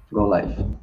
Go live.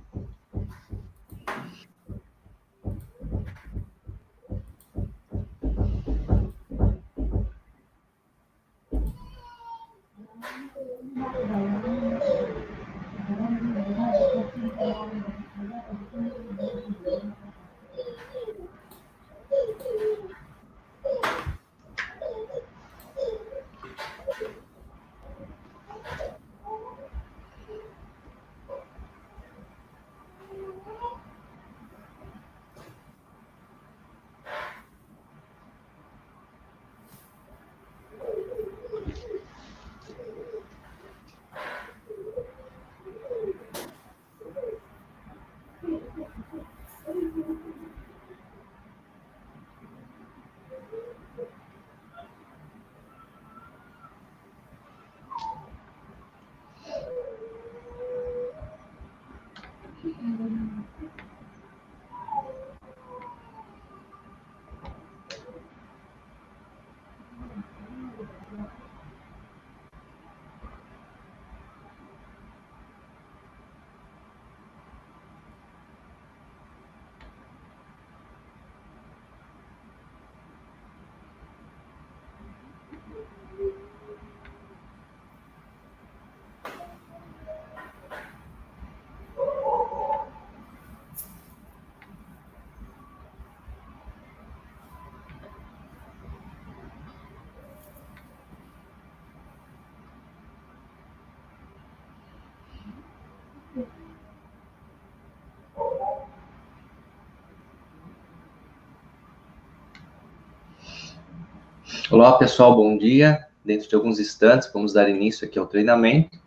Olá, pessoal, bom dia. Dentro de alguns instantes, vamos dar início aqui ao treinamento.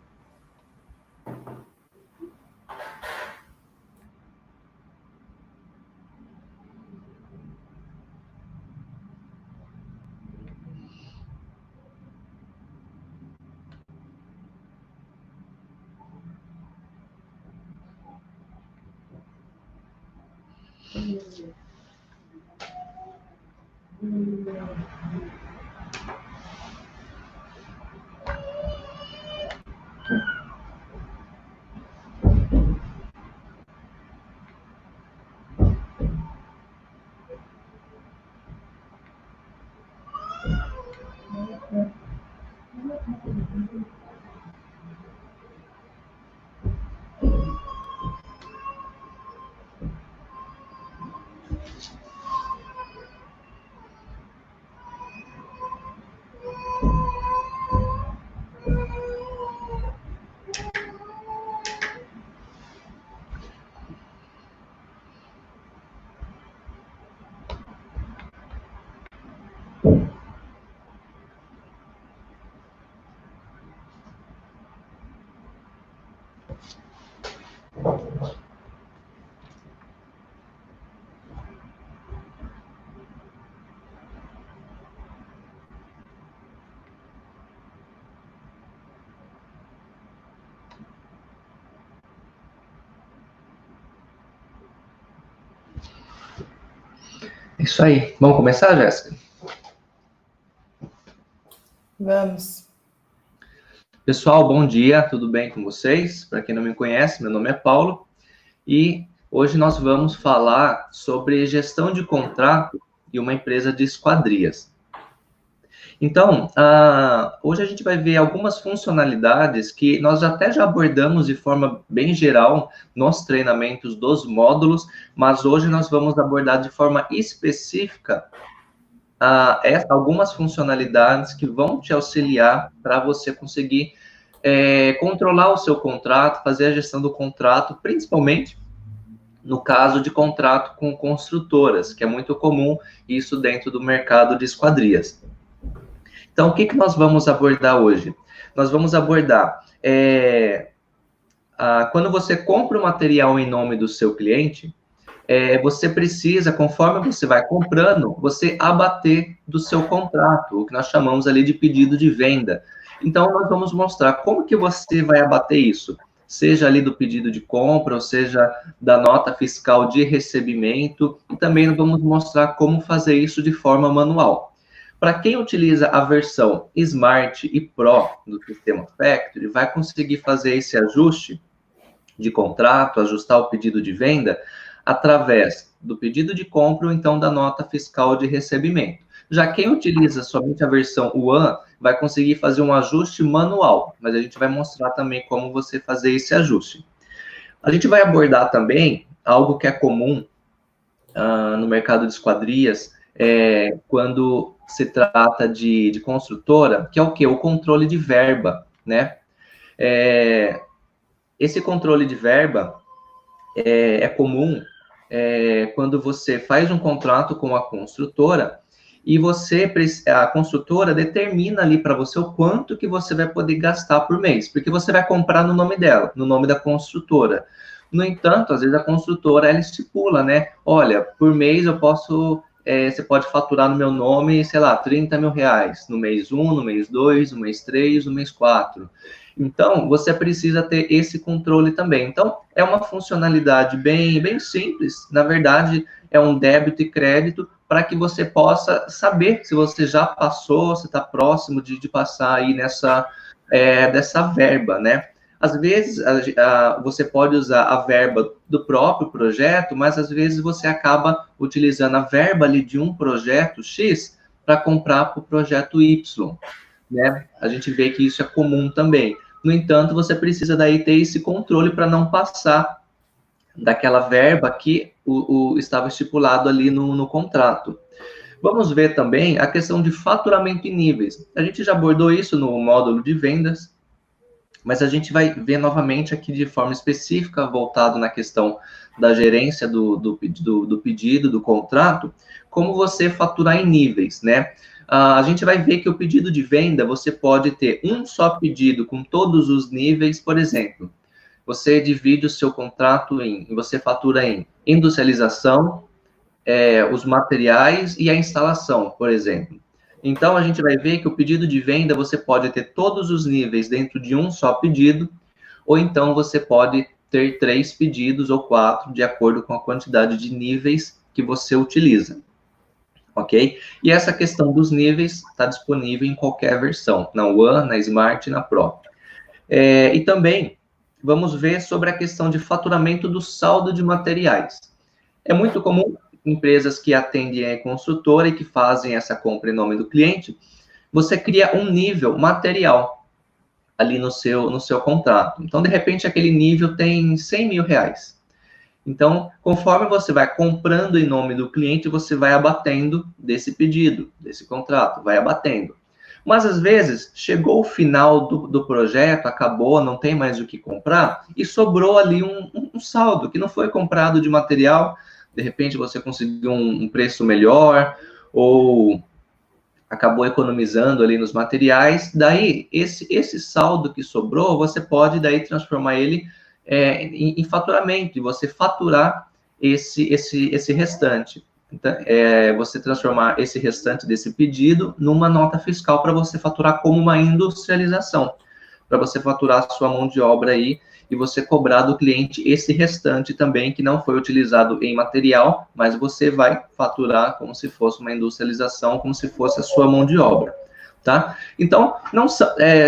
É isso aí. Vamos começar, Jéssica? Vamos. Pessoal, bom dia, tudo bem com vocês? Para quem não me conhece, meu nome é Paulo e hoje nós vamos falar sobre gestão de contrato e uma empresa de esquadrias. Então, hoje a gente vai ver algumas funcionalidades que nós até já abordamos de forma bem geral nos treinamentos dos módulos, mas hoje nós vamos abordar de forma específica algumas funcionalidades que vão te auxiliar para você conseguir controlar o seu contrato, fazer a gestão do contrato, principalmente no caso de contrato com construtoras, que é muito comum isso dentro do mercado de esquadrias. Então, o que nós vamos abordar hoje? Nós vamos abordar quando você compra o material em nome do seu cliente, você precisa, conforme você vai comprando, você abater do seu contrato, o que nós chamamos ali de pedido de venda. Então, nós vamos mostrar como que você vai abater isso, seja ali do pedido de compra, ou seja, da nota fiscal de recebimento, e também vamos mostrar como fazer isso de forma manual. Para quem utiliza a versão Smart e Pro do sistema Factory, vai conseguir fazer esse ajuste de contrato, ajustar o pedido de venda através do pedido de compra ou então da nota fiscal de recebimento. Já quem utiliza somente a versão One vai conseguir fazer um ajuste manual, mas a gente vai mostrar também como você fazer esse ajuste. A gente vai abordar também algo que é comum no mercado de esquadrias, quando se trata de construtora, que é o quê? O controle de verba, né? Esse controle de verba é comum quando você faz um contrato com a construtora e a construtora determina ali para você o quanto que você vai poder gastar por mês, porque você vai comprar no nome dela, no nome da construtora. No entanto, às vezes a construtora, ela estipula, né? Olha, por mês eu posso, você pode faturar no meu nome, sei lá, 30 mil reais, no mês 1, no mês 2, no mês 3, no mês 4. Então, você precisa ter esse controle também. Então, é uma funcionalidade bem simples. Na verdade, é um débito e crédito para que você possa saber se você já passou, se está próximo de passar aí dessa verba, né? Às vezes, você pode usar a verba do próprio projeto, mas às vezes você acaba utilizando a verba ali de um projeto X para comprar para o projeto Y, né? A gente vê que isso é comum também. No entanto, você precisa daí ter esse controle para não passar daquela verba que estava estipulado ali no contrato. Vamos ver também a questão de faturamento em níveis. A gente já abordou isso no módulo de vendas, mas a gente vai ver novamente aqui de forma específica, voltado na questão da gerência do pedido, do contrato, como você faturar em níveis, né? A gente vai ver que o pedido de venda, você pode ter um só pedido com todos os níveis, por exemplo, você divide o seu contrato você fatura em industrialização, os materiais e a instalação, por exemplo. Então, a gente vai ver que o pedido de venda, você pode ter todos os níveis dentro de um só pedido, ou então você pode ter 3 pedidos ou 4, de acordo com a quantidade de níveis que você utiliza. Ok? E essa questão dos níveis está disponível em qualquer versão, na One, na Smart e na Pro. E também vamos ver sobre a questão de faturamento do saldo de materiais. É muito comum empresas que atendem a construtora e que fazem essa compra em nome do cliente, você cria um nível material ali no seu contrato. Então, de repente, aquele nível tem 100 mil reais. Então, conforme você vai comprando em nome do cliente, você vai abatendo desse pedido, desse contrato, vai abatendo. Mas, às vezes, chegou o final do projeto, acabou, não tem mais o que comprar, e sobrou ali um saldo que não foi comprado de material. De repente, você conseguiu um preço melhor, ou acabou economizando ali nos materiais. Daí, esse saldo que sobrou, você pode daí transformar ele em faturamento, e você faturar esse restante. Então, você transformar esse restante desse pedido numa nota fiscal para você faturar como uma industrialização, para você faturar a sua mão de obra aí e você cobrar do cliente esse restante também que não foi utilizado em material, mas você vai faturar como se fosse uma industrialização, como se fosse a sua mão de obra. Tá? Então,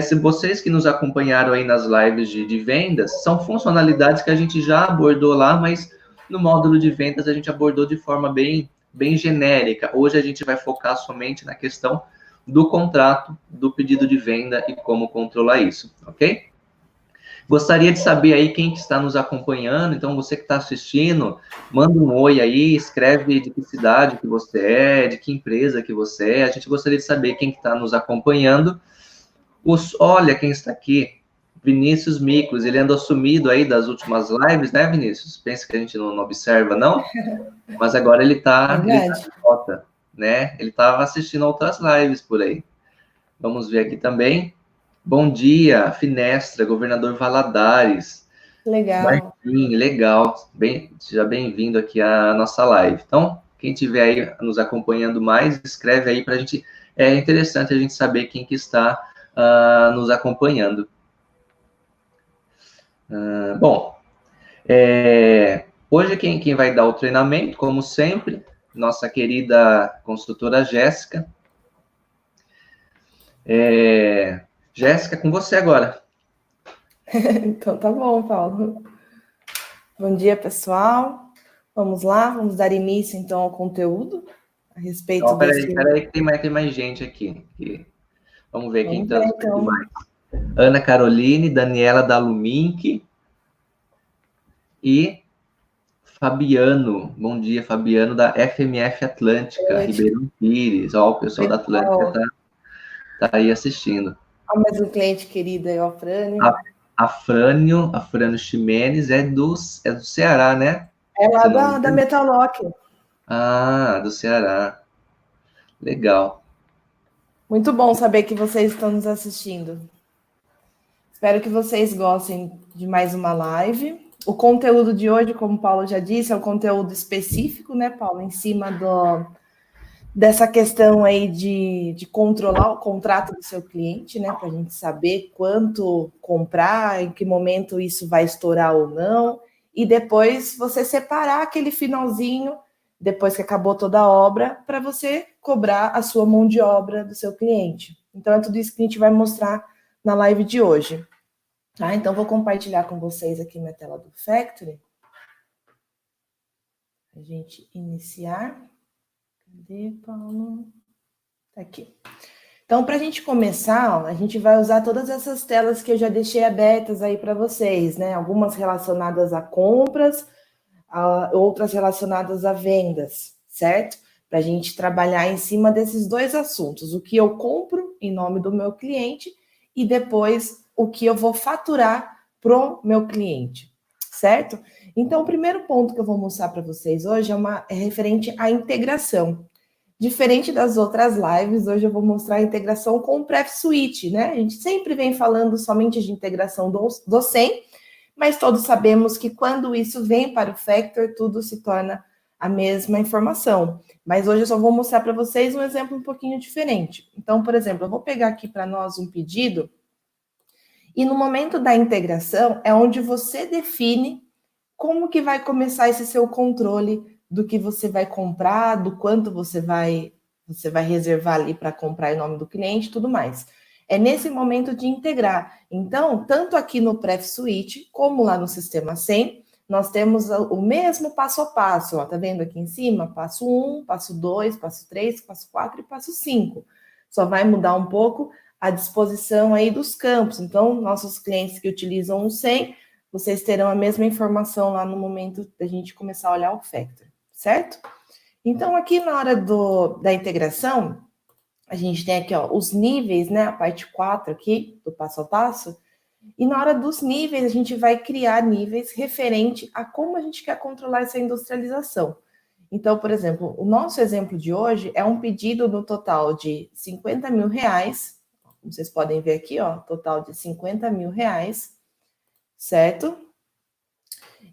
se vocês que nos acompanharam aí nas lives de vendas, são funcionalidades que a gente já abordou lá, mas no módulo de vendas a gente abordou de forma bem genérica. Hoje a gente vai focar somente na questão do contrato, do pedido de venda e como controlar isso, ok? Gostaria de saber aí quem que está nos acompanhando, então você que está assistindo, manda um oi aí, escreve de que cidade que você é, de que empresa que você é, a gente gostaria de saber quem que está nos acompanhando. Olha quem está aqui, Vinícius Micos, ele andou sumido aí das últimas lives, né, Vinícius? Pensa que a gente não observa, não? Mas agora ele está de volta, né? Ele estava assistindo outras lives por aí. Vamos ver aqui também. Bom dia, Finestra, Governador Valadares. Legal. Martim, legal. Seja bem-vindo aqui à nossa live. Então, quem estiver aí nos acompanhando mais, escreve aí para a gente. É interessante a gente saber quem que está nos acompanhando. Bom, hoje quem vai dar o treinamento, como sempre, nossa querida construtora Jéssica. Jéssica, com você agora. Então tá bom, Paulo. Bom dia, pessoal. Vamos lá, vamos dar início, então, ao conteúdo a respeito desse... Peraí, que tem mais gente aqui. Vamos ver quem está então. mais. Ana Caroline, Daniela Dalumink e Fabiano. Bom dia, Fabiano, da FMF Atlântica, Ribeirão Pires. Ó, o pessoal da Atlântica tá aí assistindo. Ó, mais um cliente querido aí, ó, Frânio. A Frânio Ximenes é do Ceará, né? É lá da Metallock. Ah, do Ceará. Legal. Muito bom saber que vocês estão nos assistindo. Espero que vocês gostem de mais uma live. O conteúdo de hoje, como o Paulo já disse, é um conteúdo específico, né, Paulo? Em cima dessa questão aí de controlar o contrato do seu cliente, né? Para a gente saber quanto comprar, em que momento isso vai estourar ou não. E depois você separar aquele finalzinho, depois que acabou toda a obra, para você cobrar a sua mão de obra do seu cliente. Então, é tudo isso que a gente vai mostrar na live de hoje. Tá? Então, vou compartilhar com vocês aqui minha tela do Factory. A gente iniciar. Cadê, Paulo? Tá aqui. Então, para a gente começar, a gente vai usar todas essas telas que eu já deixei abertas aí para vocês, né? Algumas relacionadas a compras, outras relacionadas a vendas, certo? Para a gente trabalhar em cima desses dois assuntos, o que eu compro em nome do meu cliente e depois o que eu vou faturar pro meu cliente, certo? Então, o primeiro ponto que eu vou mostrar para vocês hoje é referente à integração. Diferente das outras lives, hoje eu vou mostrar a integração com o PrefSuite, né? A gente sempre vem falando somente de integração do SEM, mas todos sabemos que quando isso vem para o Factor, tudo se torna a mesma informação. Mas hoje eu só vou mostrar para vocês um exemplo um pouquinho diferente. Então, por exemplo, eu vou pegar aqui para nós um pedido e no momento da integração é onde você define como que vai começar esse seu controle do que você vai comprar, do quanto você vai reservar ali para comprar em nome do cliente e tudo mais. É nesse momento de integrar. Então, tanto aqui no PrefSuite, como lá no Sistema 100, nós temos o mesmo passo a passo. Ó, tá vendo aqui em cima? Passo 1, passo 2, passo 3, passo 4 e passo 5. Só vai mudar um pouco a disposição aí dos campos. Então, nossos clientes que utilizam o 100, vocês terão a mesma informação lá no momento da gente começar a olhar o Factor, certo? Então, aqui na hora da integração, a gente tem aqui, ó, os níveis, né? A parte 4 aqui, do passo a passo. E na hora dos níveis, a gente vai criar níveis referente a como a gente quer controlar essa industrialização. Então, por exemplo, o nosso exemplo de hoje é um pedido no total de 50 mil reais. Como vocês podem ver aqui, ó, total de 50 mil reais, certo?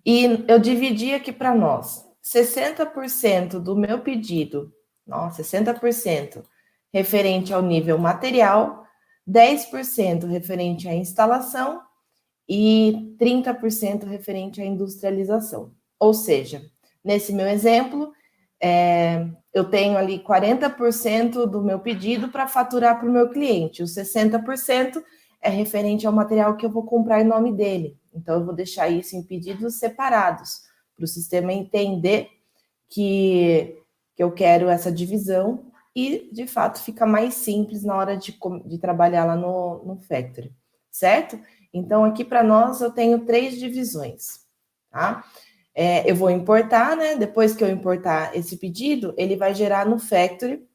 E eu dividi aqui para nós 60% do meu pedido, 60% referente ao nível material, 10% referente à instalação e 30% referente à industrialização. Ou seja, nesse meu exemplo, eu tenho ali 40% do meu pedido para faturar para o meu cliente, os 60% é referente ao material que eu vou comprar em nome dele. Então, eu vou deixar isso em pedidos separados, para o sistema entender que eu quero essa divisão e, de fato, fica mais simples na hora de trabalhar lá no Factory, certo? Então, aqui para nós, eu tenho 3 divisões, tá? Eu vou importar, né? Depois que eu importar esse pedido, ele vai gerar no Factory,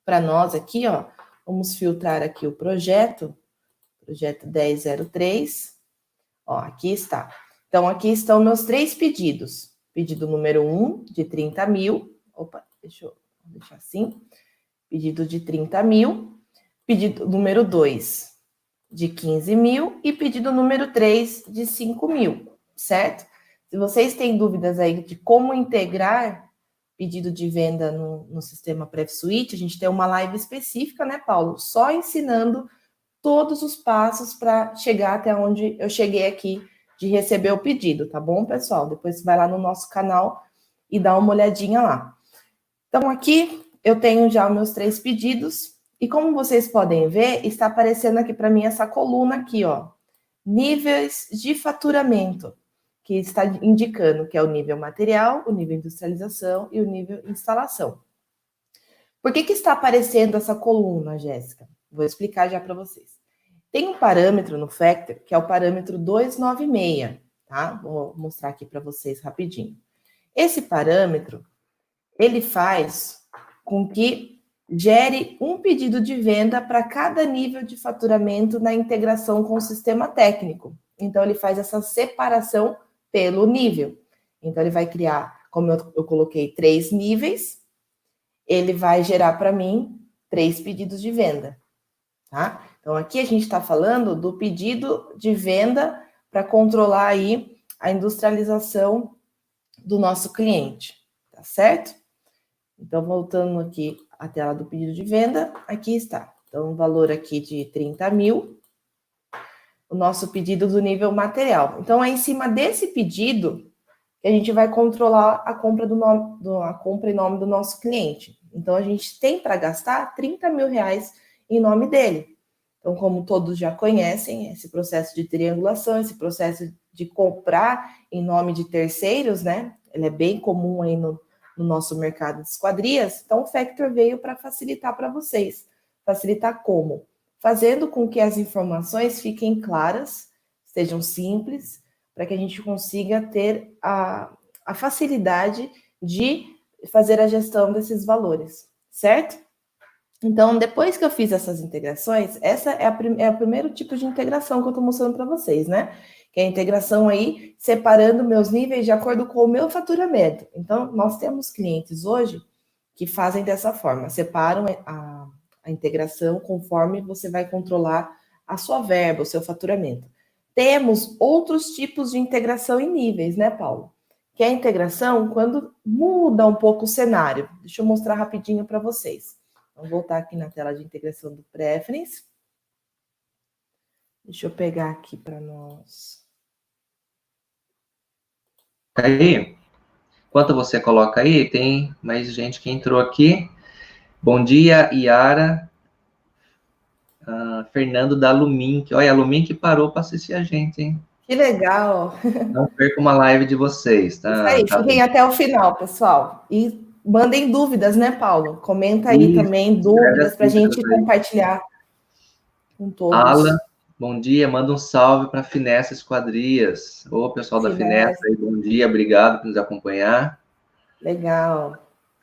para nós aqui, ó, vamos filtrar aqui o projeto 1003, ó, aqui está. Então, aqui estão meus 3 pedidos. Pedido número 1, de 30 mil. Opa, deixa eu deixar assim. Pedido de 30 mil. Pedido número 2, de 15 mil. E pedido número 3, de 5 mil, certo? Se vocês têm dúvidas aí de como integrar pedido de venda no sistema PrefSuite, a gente tem uma live específica, né, Paulo? Só ensinando todos os passos para chegar até onde eu cheguei aqui de receber o pedido, tá bom, pessoal? Depois você vai lá no nosso canal e dá uma olhadinha lá. Então, aqui eu tenho já os meus 3 pedidos e como vocês podem ver, está aparecendo aqui para mim essa coluna aqui, ó, níveis de faturamento, que está indicando que é o nível material, o nível industrialização e o nível instalação. Por que está aparecendo essa coluna, Jéssica? Vou explicar já para vocês. Tem um parâmetro no Factor, que é o parâmetro 296, tá? Vou mostrar aqui para vocês rapidinho. Esse parâmetro, ele faz com que gere um pedido de venda para cada nível de faturamento na integração com o sistema técnico. Então, ele faz essa separação pelo nível. Então, ele vai criar, como eu coloquei, 3 níveis, ele vai gerar para mim 3 pedidos de venda, tá? Então, aqui a gente está falando do pedido de venda para controlar aí a industrialização do nosso cliente, tá certo? Então, voltando aqui à tela do pedido de venda, aqui está. Então, o valor aqui de 30 mil, o nosso pedido do nível material. Então, é em cima desse pedido que a gente vai controlar a compra, a compra em nome do nosso cliente. Então, a gente tem para gastar 30 mil reais em nome dele. Então, como todos já conhecem, esse processo de triangulação, esse processo de comprar em nome de terceiros, né? Ele é bem comum aí no nosso mercado de esquadrias. Então, o Factor veio para facilitar para vocês. Facilitar como? Fazendo com que as informações fiquem claras, sejam simples, para que a gente consiga ter a facilidade de fazer a gestão desses valores, certo? Então, depois que eu fiz essas integrações, essa é o primeiro tipo de integração que eu estou mostrando para vocês, né? Que é a integração aí, separando meus níveis de acordo com o meu faturamento. Então, nós temos clientes hoje que fazem dessa forma, separam a integração conforme você vai controlar a sua verba, o seu faturamento. Temos outros tipos de integração em níveis, né, Paulo? Que é a integração quando muda um pouco o cenário. Deixa eu mostrar rapidinho para vocês. Vamos voltar aqui na tela de integração do Preference. Deixa eu pegar aqui para nós. Aí, enquanto você coloca aí, tem mais gente que entrou aqui. Bom dia, Yara. Fernando da Lumink. Olha, a Lumink parou para assistir a gente, hein? Que legal! Não perca uma live de vocês, tá? Isso aí, Tá fiquem bem. até o final, pessoal. E mandem dúvidas, né, Paulo? Comenta aí Isso, também escreve dúvidas as para a dúvidas gente aí. compartilhar com Alan, todos. bom dia, manda um salve para Finessa Esquadrias. Ô, pessoal da Finessa Finesse, aí, bom dia, obrigado por nos acompanhar. legal.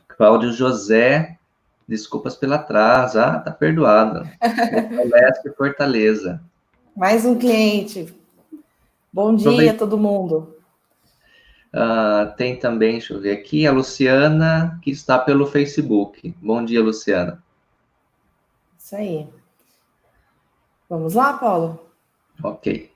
Cláudio José, desculpas pelo atraso. Ah, tá perdoado. Leste Fortaleza. Mais um cliente. Bom dia, todo mundo. Tem também, deixa eu ver aqui, a Luciana, que está pelo Facebook. Bom dia, Luciana. Isso aí. Vamos lá, Paulo? Ok.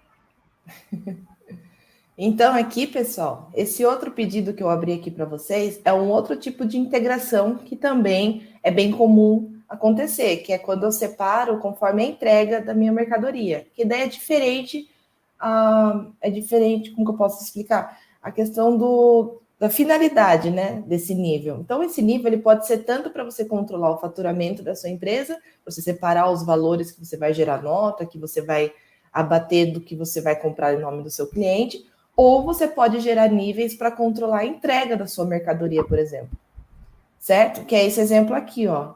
Então, aqui, pessoal, esse outro pedido que eu abri aqui para vocês é um outro tipo de integração que também é bem comum acontecer, que é quando eu separo conforme a entrega da minha mercadoria. Que daí é diferente, como que eu posso explicar? A questão da finalidade, né, desse nível. Então, esse nível ele pode ser tanto para você controlar o faturamento da sua empresa, você separar os valores que você vai gerar nota, que você vai abater do que você vai comprar em nome do seu cliente, ou você pode gerar níveis para controlar a entrega da sua mercadoria, por exemplo. Certo? Que é esse exemplo aqui, ó.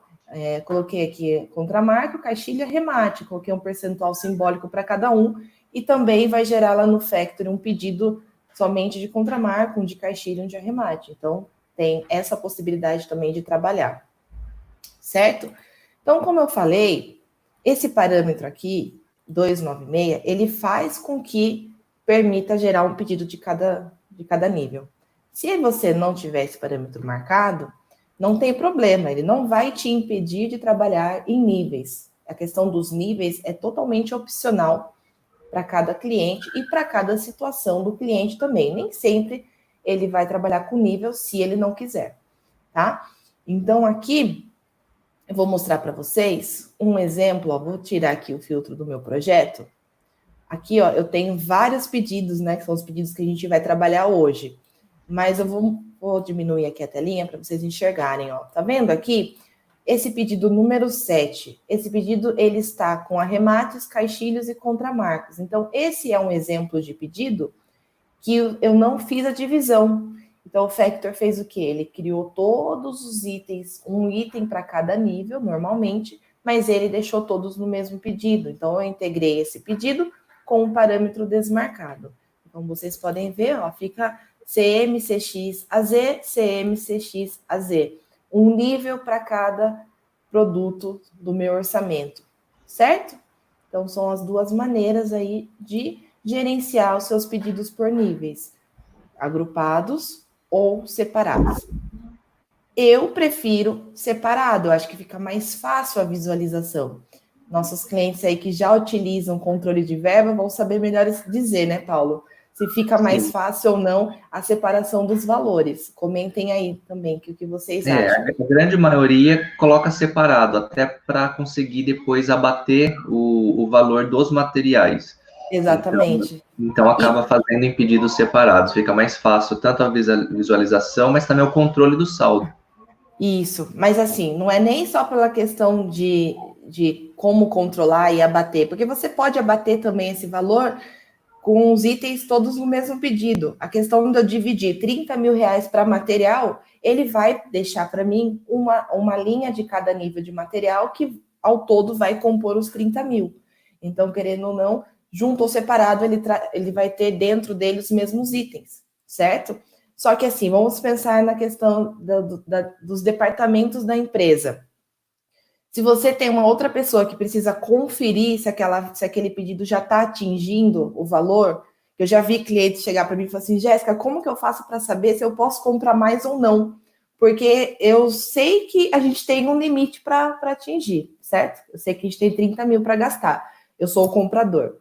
Coloquei aqui contramarco, caixilha, remate. Coloquei um percentual simbólico para cada um. E também vai gerar lá no Factory um pedido somente de contramarco, um de caixilha e um de arremate. Então, tem essa possibilidade também de trabalhar. Certo? Então, como eu falei, esse parâmetro aqui, 296, ele faz com que permita gerar um pedido de cada nível. Se você não tiver esse parâmetro marcado, não tem problema, ele não vai te impedir de trabalhar em níveis. A questão dos níveis é totalmente opcional para cada cliente e para cada situação do cliente também. Nem sempre ele vai trabalhar com nível se ele não quiser, tá? Então, aqui, eu vou mostrar para vocês um exemplo, ó, vou tirar aqui o filtro do meu projeto. Aqui, ó, eu tenho vários pedidos, né, que são os pedidos que a gente vai trabalhar hoje. Mas eu vou diminuir aqui a telinha para vocês enxergarem, ó. Tá vendo aqui? Esse pedido número 7. Esse pedido, ele está com arremates, caixilhos e contramarcos. Então, esse é um exemplo de pedido que eu não fiz a divisão. Então, o Factor fez o quê? Ele criou todos os itens, um item para cada nível, normalmente, mas ele deixou todos no mesmo pedido. Então, eu integrei esse pedido com um parâmetro desmarcado. Então, vocês podem ver, ó, fica CMCX AZ, CMCX AZ. Um nível para cada produto do meu orçamento, certo? Então, são as duas maneiras aí de gerenciar os seus pedidos por níveis, agrupados ou separados. Eu prefiro separado, eu acho que fica mais fácil a visualização. Nossos clientes aí que já utilizam controle de verba vão saber melhor dizer, né, Paulo? Se fica mais fácil ou não a separação dos valores. Comentem aí também o que vocês acham. A grande maioria coloca separado, até para conseguir depois abater o valor dos materiais. Exatamente. Então acaba fazendo em pedidos separados, fica mais fácil tanto a visualização, mas também o controle do saldo. Isso, mas assim, não é nem só pela questão de como controlar e abater, porque você pode abater também esse valor com os itens todos no mesmo pedido. A questão de eu dividir 30 mil reais para material, ele vai deixar para mim uma linha de cada nível de material que ao todo vai compor os 30 mil. Então, querendo ou não, junto ou separado, ele vai ter dentro dele os mesmos itens, certo? Só que assim, vamos pensar na questão dos departamentos da empresa. Se você tem uma outra pessoa que precisa conferir se aquele pedido já está atingindo o valor, eu já vi clientes chegar para mim e falar assim, Jéssica, como que eu faço para saber se eu posso comprar mais ou não? Porque eu sei que a gente tem um limite para atingir, certo? Eu sei que a gente tem 30 mil para gastar. Eu sou o comprador.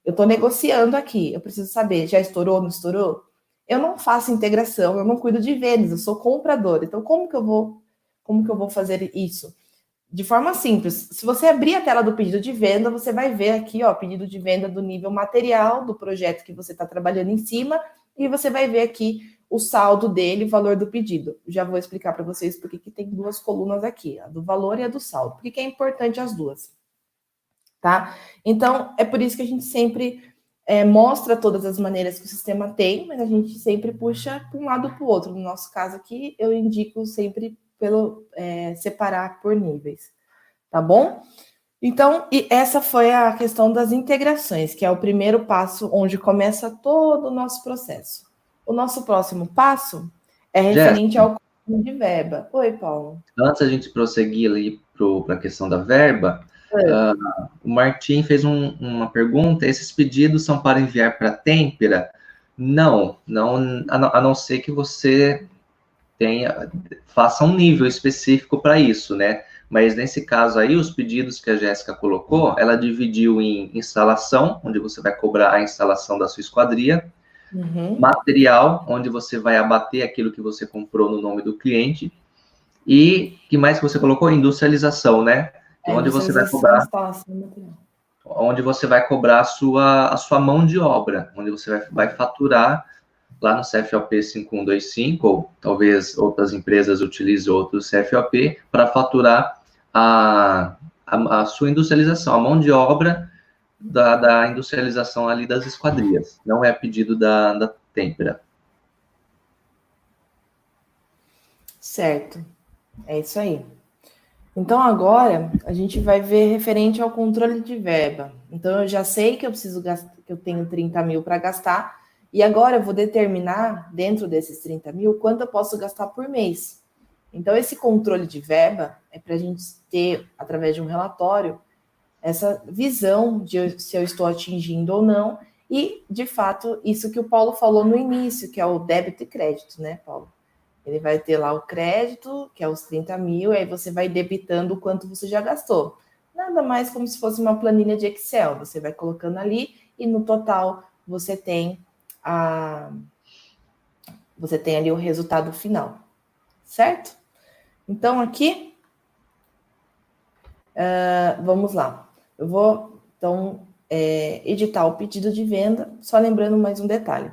Eu estou negociando aqui. Eu preciso saber, já estourou, não estourou? Eu não faço integração, eu não cuido de vendas, eu sou comprador. Então, como que eu vou fazer isso? De forma simples. Se você abrir a tela do pedido de venda, você vai ver aqui, ó, pedido de venda do nível material do projeto que você está trabalhando em cima, e você vai ver aqui o saldo dele, o valor do pedido. Já vou explicar para vocês por que tem duas colunas aqui, a do valor e a do saldo. Por que é importante as duas? Tá? Então, é por isso que a gente sempre mostra todas as maneiras que o sistema tem, mas a gente sempre puxa para um lado para o outro. No nosso caso aqui, eu indico sempre pelo separar por níveis, tá bom? Então, e essa foi a questão das integrações, que é o primeiro passo onde começa todo o nosso processo. O nosso próximo passo é referente ao controle de verba. Oi, Paulo. Antes a gente prosseguir ali para a questão da verba, o Martim fez uma pergunta: esses pedidos são para enviar para a Têmpera? Não, a não ser que você faça um nível específico para isso, né? Mas nesse caso aí, os pedidos que a Jéssica colocou, ela dividiu em instalação, onde você vai cobrar a instalação da sua esquadria, material, onde você vai abater aquilo que você comprou no nome do cliente, e que mais que você colocou? Industrialização, né? Onde você vai cobrar a sua mão de obra, onde você vai faturar lá no CFOP 5125, ou talvez outras empresas utilizem outros CFOP, para faturar a sua industrialização, a mão de obra da industrialização ali das esquadrias. Não é pedido da Têmpera. Certo. É isso aí. Então, agora, a gente vai ver referente ao controle de verba. Então, eu já sei que eu preciso gastar, que eu tenho 30 mil para gastar, e agora eu vou determinar, dentro desses 30 mil, quanto eu posso gastar por mês. Então, esse controle de verba é para a gente ter, através de um relatório, essa visão de se eu estou atingindo ou não, e, de fato, isso que o Paulo falou no início, que é o débito e crédito, né, Paulo? Ele vai ter lá o crédito, que é os 30 mil, e aí você vai debitando o quanto você já gastou. Nada mais como se fosse uma planilha de Excel. Você vai colocando ali e no total você tem ali o resultado final. Certo? Então, aqui, vamos lá. Eu vou, então, editar o pedido de venda, só lembrando mais um detalhe.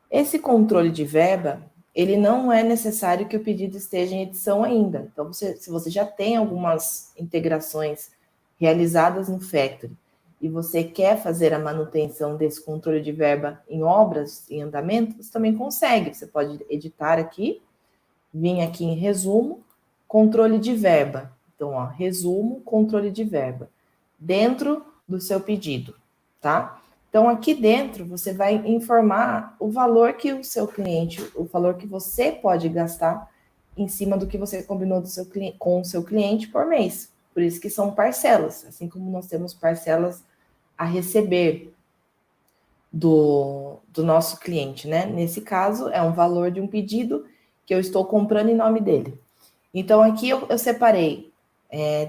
Esse controle de verba, ele não é necessário que o pedido esteja em edição ainda. Então, se você já tem algumas integrações realizadas no Factory e você quer fazer a manutenção desse controle de verba em obras, em andamento, você também consegue. Você pode editar aqui, vir aqui em resumo, controle de verba. Então, ó, resumo, controle de verba, dentro do seu pedido, tá? Então, aqui dentro, você vai informar o valor que o seu cliente, o valor que você pode gastar em cima do que você combinou com o seu cliente por mês. Por isso que são parcelas, assim como nós temos parcelas a receber do nosso cliente, né? Nesse caso, é um valor de um pedido que eu estou comprando em nome dele. Então, aqui eu separei,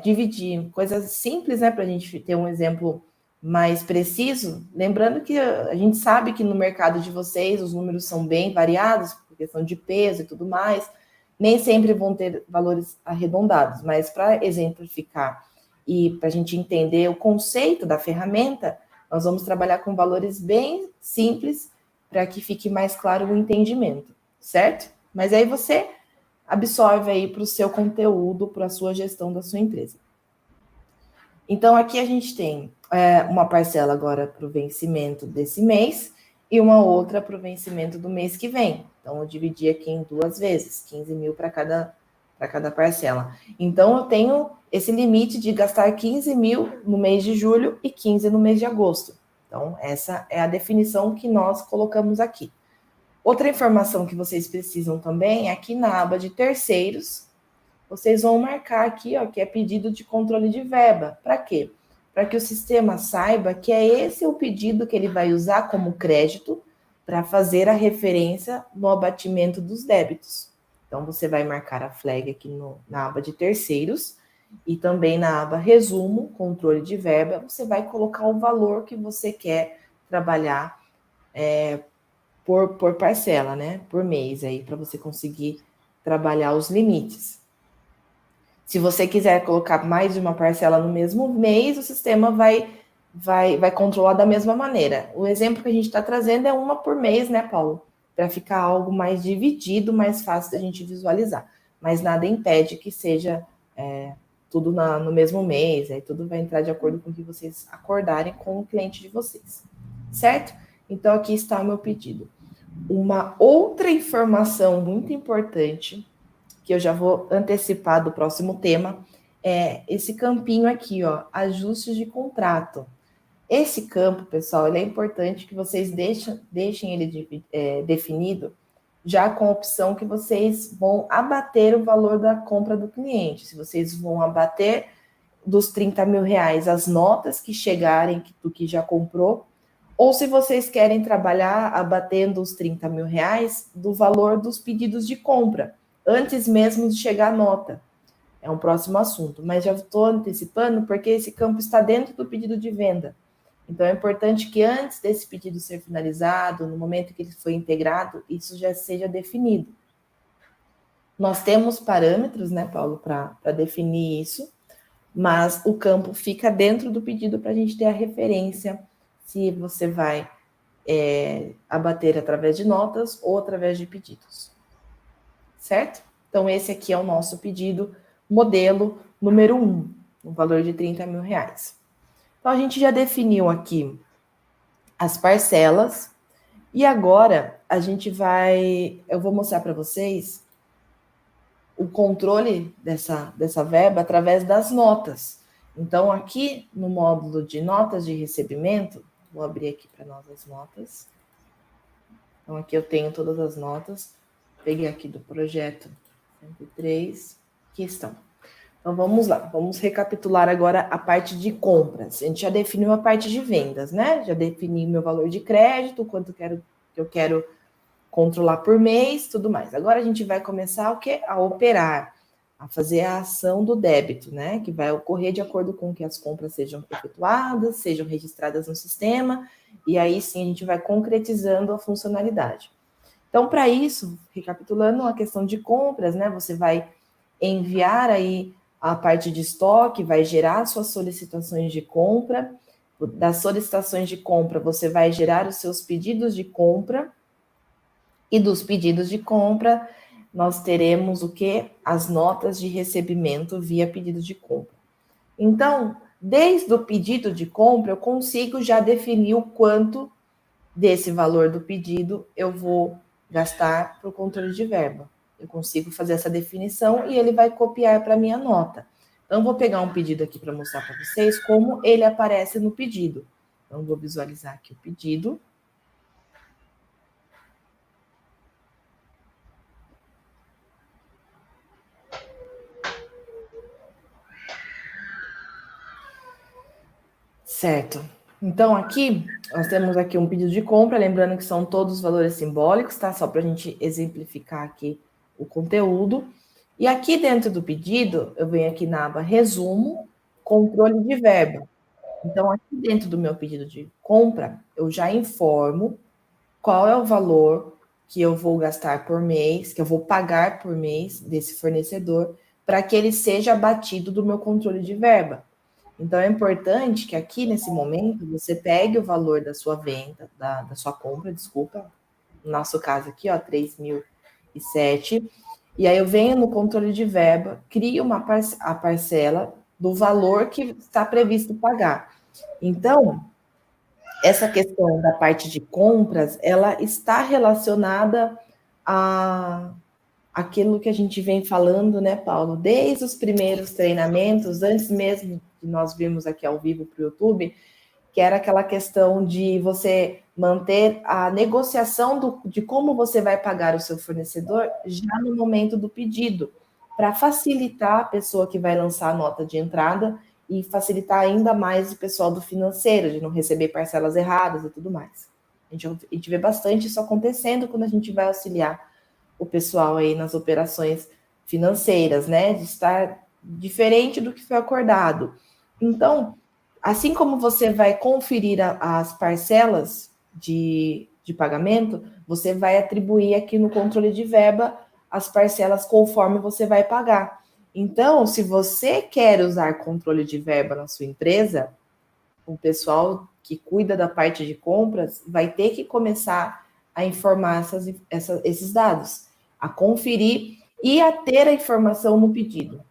dividi coisas simples, né? Para a gente ter um exemplo mais preciso. Lembrando que a gente sabe que no mercado de vocês os números são bem variados, por questão de peso e tudo mais. Nem sempre vão ter valores arredondados, mas para exemplificar e para a gente entender o conceito da ferramenta, nós vamos trabalhar com valores bem simples para que fique mais claro o entendimento, certo? Mas aí você absorve aí para o seu conteúdo, para a sua gestão da sua empresa. Então, aqui a gente tem uma parcela agora para o vencimento desse mês e uma outra para o vencimento do mês que vem. Então, eu dividi aqui em 2 vezes, 15 mil para cada parcela. Então, eu tenho esse limite de gastar 15 mil no mês de julho e 15 no mês de agosto. Então, essa é a definição que nós colocamos aqui. Outra informação que vocês precisam também é aqui na aba de terceiros, vocês vão marcar aqui, ó, que é pedido de controle de verba. Para quê? Para que o sistema saiba que é esse o pedido que ele vai usar como crédito para fazer a referência no abatimento dos débitos. Então, você vai marcar a flag aqui na aba de terceiros e também na aba resumo, controle de verba, você vai colocar o valor que você quer trabalhar por parcela, né? Por mês aí, para você conseguir trabalhar os limites. Se você quiser colocar mais de uma parcela no mesmo mês, o sistema vai controlar da mesma maneira. O exemplo que a gente está trazendo é uma por mês, né, Paulo? Para ficar algo mais dividido, mais fácil da gente visualizar. Mas nada impede que seja tudo no mesmo mês, aí tudo vai entrar de acordo com o que vocês acordarem com o cliente de vocês, certo? Então, aqui está o meu pedido. Uma outra informação muito importante que eu já vou antecipar do próximo tema, é esse campinho aqui, ó, ajustes de contrato. Esse campo, pessoal, ele é importante que vocês deixem ele definido já com a opção que vocês vão abater o valor da compra do cliente. Se vocês vão abater dos 30 mil reais as notas que chegarem do que já comprou, ou se vocês querem trabalhar abatendo os 30 mil reais do valor dos pedidos de compra, antes mesmo de chegar a nota. É um próximo assunto, mas já estou antecipando porque esse campo está dentro do pedido de venda. Então, é importante que antes desse pedido ser finalizado, no momento que ele foi integrado, isso já seja definido. Nós temos parâmetros, né, Paulo, para definir isso, mas o campo fica dentro do pedido para a gente ter a referência se você vai abater através de notas ou através de pedidos. Certo? Então, esse aqui é o nosso pedido modelo número 1, no valor de 30 mil reais. Então, a gente já definiu aqui as parcelas e agora a gente eu vou mostrar para vocês o controle dessa verba através das notas. Então, aqui no módulo de notas de recebimento, vou abrir aqui para nós as notas. Então, aqui eu tenho todas as notas. Peguei aqui do projeto 103, aqui estão. Então, vamos lá. Vamos recapitular agora a parte de compras. A gente já definiu a parte de vendas, né? Já defini meu valor de crédito, quanto que eu quero controlar por mês, tudo mais. Agora a gente vai começar o quê? A operar, a fazer a ação do débito, né? Que vai ocorrer de acordo com que as compras sejam efetuadas, sejam registradas no sistema, e aí sim a gente vai concretizando a funcionalidade. Então, para isso, recapitulando a questão de compras, né? Você vai enviar aí a parte de estoque, vai gerar suas solicitações de compra. Das solicitações de compra, você vai gerar os seus pedidos de compra. E dos pedidos de compra, nós teremos o quê? As notas de recebimento via pedido de compra. Então, desde o pedido de compra, eu consigo já definir o quanto desse valor do pedido eu vou gastar para o controle de verba. Eu consigo fazer essa definição e ele vai copiar para a minha nota. Então, vou pegar um pedido aqui para mostrar para vocês como ele aparece no pedido. Então, vou visualizar aqui o pedido. Certo. Então, aqui, nós temos aqui um pedido de compra, lembrando que são todos valores simbólicos, tá? Só para a gente exemplificar aqui o conteúdo. E aqui dentro do pedido, eu venho aqui na aba Resumo, Controle de Verba. Então, aqui dentro do meu pedido de compra, eu já informo qual é o valor que eu vou gastar por mês, que eu vou pagar por mês desse fornecedor, para que ele seja abatido do meu controle de verba. Então, é importante que aqui, nesse momento, você pegue o valor da sua venda, da sua compra, desculpa, no nosso caso aqui, ó, 3.007, e aí eu venho no controle de verba, crio a parcela do valor que está previsto pagar. Então, essa questão da parte de compras, ela está relacionada a aquilo que a gente vem falando, né, Paulo, desde os primeiros treinamentos, antes mesmo de nós virmos aqui ao vivo para o YouTube, que era aquela questão de você manter a negociação de como você vai pagar o seu fornecedor já no momento do pedido, para facilitar a pessoa que vai lançar a nota de entrada e facilitar ainda mais o pessoal do financeiro, de não receber parcelas erradas e tudo mais. A gente vê bastante isso acontecendo quando a gente vai auxiliar o pessoal aí nas operações financeiras, né? De estar diferente do que foi acordado. Então, assim como você vai conferir as parcelas de pagamento, você vai atribuir aqui no controle de verba as parcelas conforme você vai pagar. Então, se você quer usar controle de verba na sua empresa, o pessoal que cuida da parte de compras vai ter que começar a informar esses dados, a conferir e a ter a informação no pedido.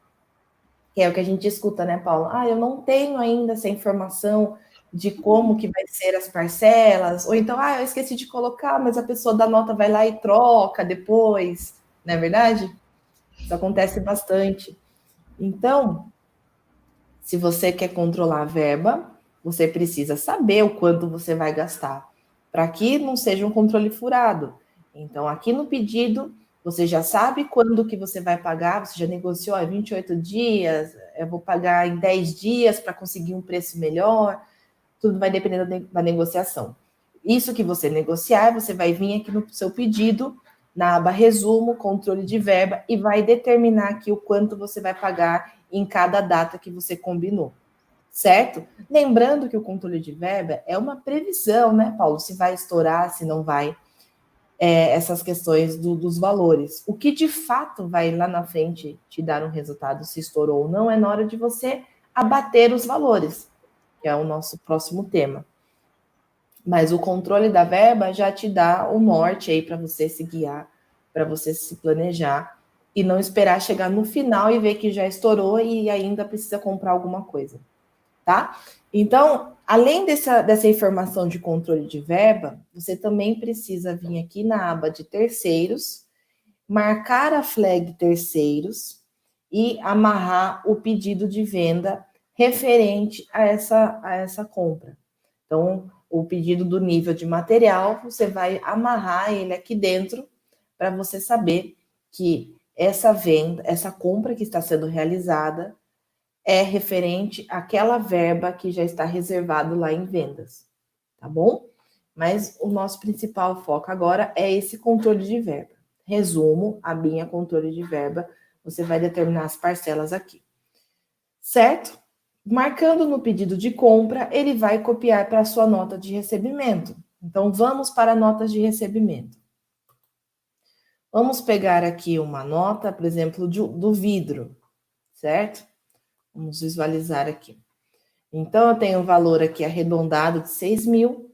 Que é o que a gente escuta, né, Paulo? Ah, eu não tenho ainda essa informação de como que vai ser as parcelas, ou então, ah, eu esqueci de colocar, mas a pessoa da nota vai lá e troca depois, não é verdade? Isso acontece bastante. Então, se você quer controlar a verba, você precisa saber o quanto você vai gastar, para que não seja um controle furado. Então, aqui no pedido, você já sabe quando que você vai pagar, você já negociou 28 dias, eu vou pagar em 10 dias para conseguir um preço melhor, tudo vai depender da negociação. Isso que você negociar, você vai vir aqui no seu pedido, na aba Resumo, Controle de Verba, e vai determinar aqui o quanto você vai pagar em cada data que você combinou, certo? Lembrando que o controle de verba é uma previsão, né, Paulo? Se vai estourar, se não vai, essas questões dos valores. O que de fato vai lá na frente te dar um resultado, se estourou ou não, é na hora de você abater os valores, que é o nosso próximo tema. Mas o controle da verba já te dá o norte aí para você se guiar, para você se planejar e não esperar chegar no final e ver que já estourou e ainda precisa comprar alguma coisa, tá? Então, além dessa informação de controle de verba, você também precisa vir aqui na aba de terceiros, marcar a flag terceiros e amarrar o pedido de venda referente a essa compra. Então, o pedido do nível de material, você vai amarrar ele aqui dentro para você saber que essa venda, essa compra que está sendo realizada é referente àquela verba que já está reservado lá em vendas, tá bom? Mas o nosso principal foco agora é esse controle de verba. Resumo, abinha controle de verba, você vai determinar as parcelas aqui, certo? Marcando no pedido de compra, ele vai copiar para a sua nota de recebimento. Então, vamos para notas de recebimento. Vamos pegar aqui uma nota, por exemplo, do vidro, certo? Vamos visualizar aqui. Então, eu tenho um valor aqui arredondado de 6.000,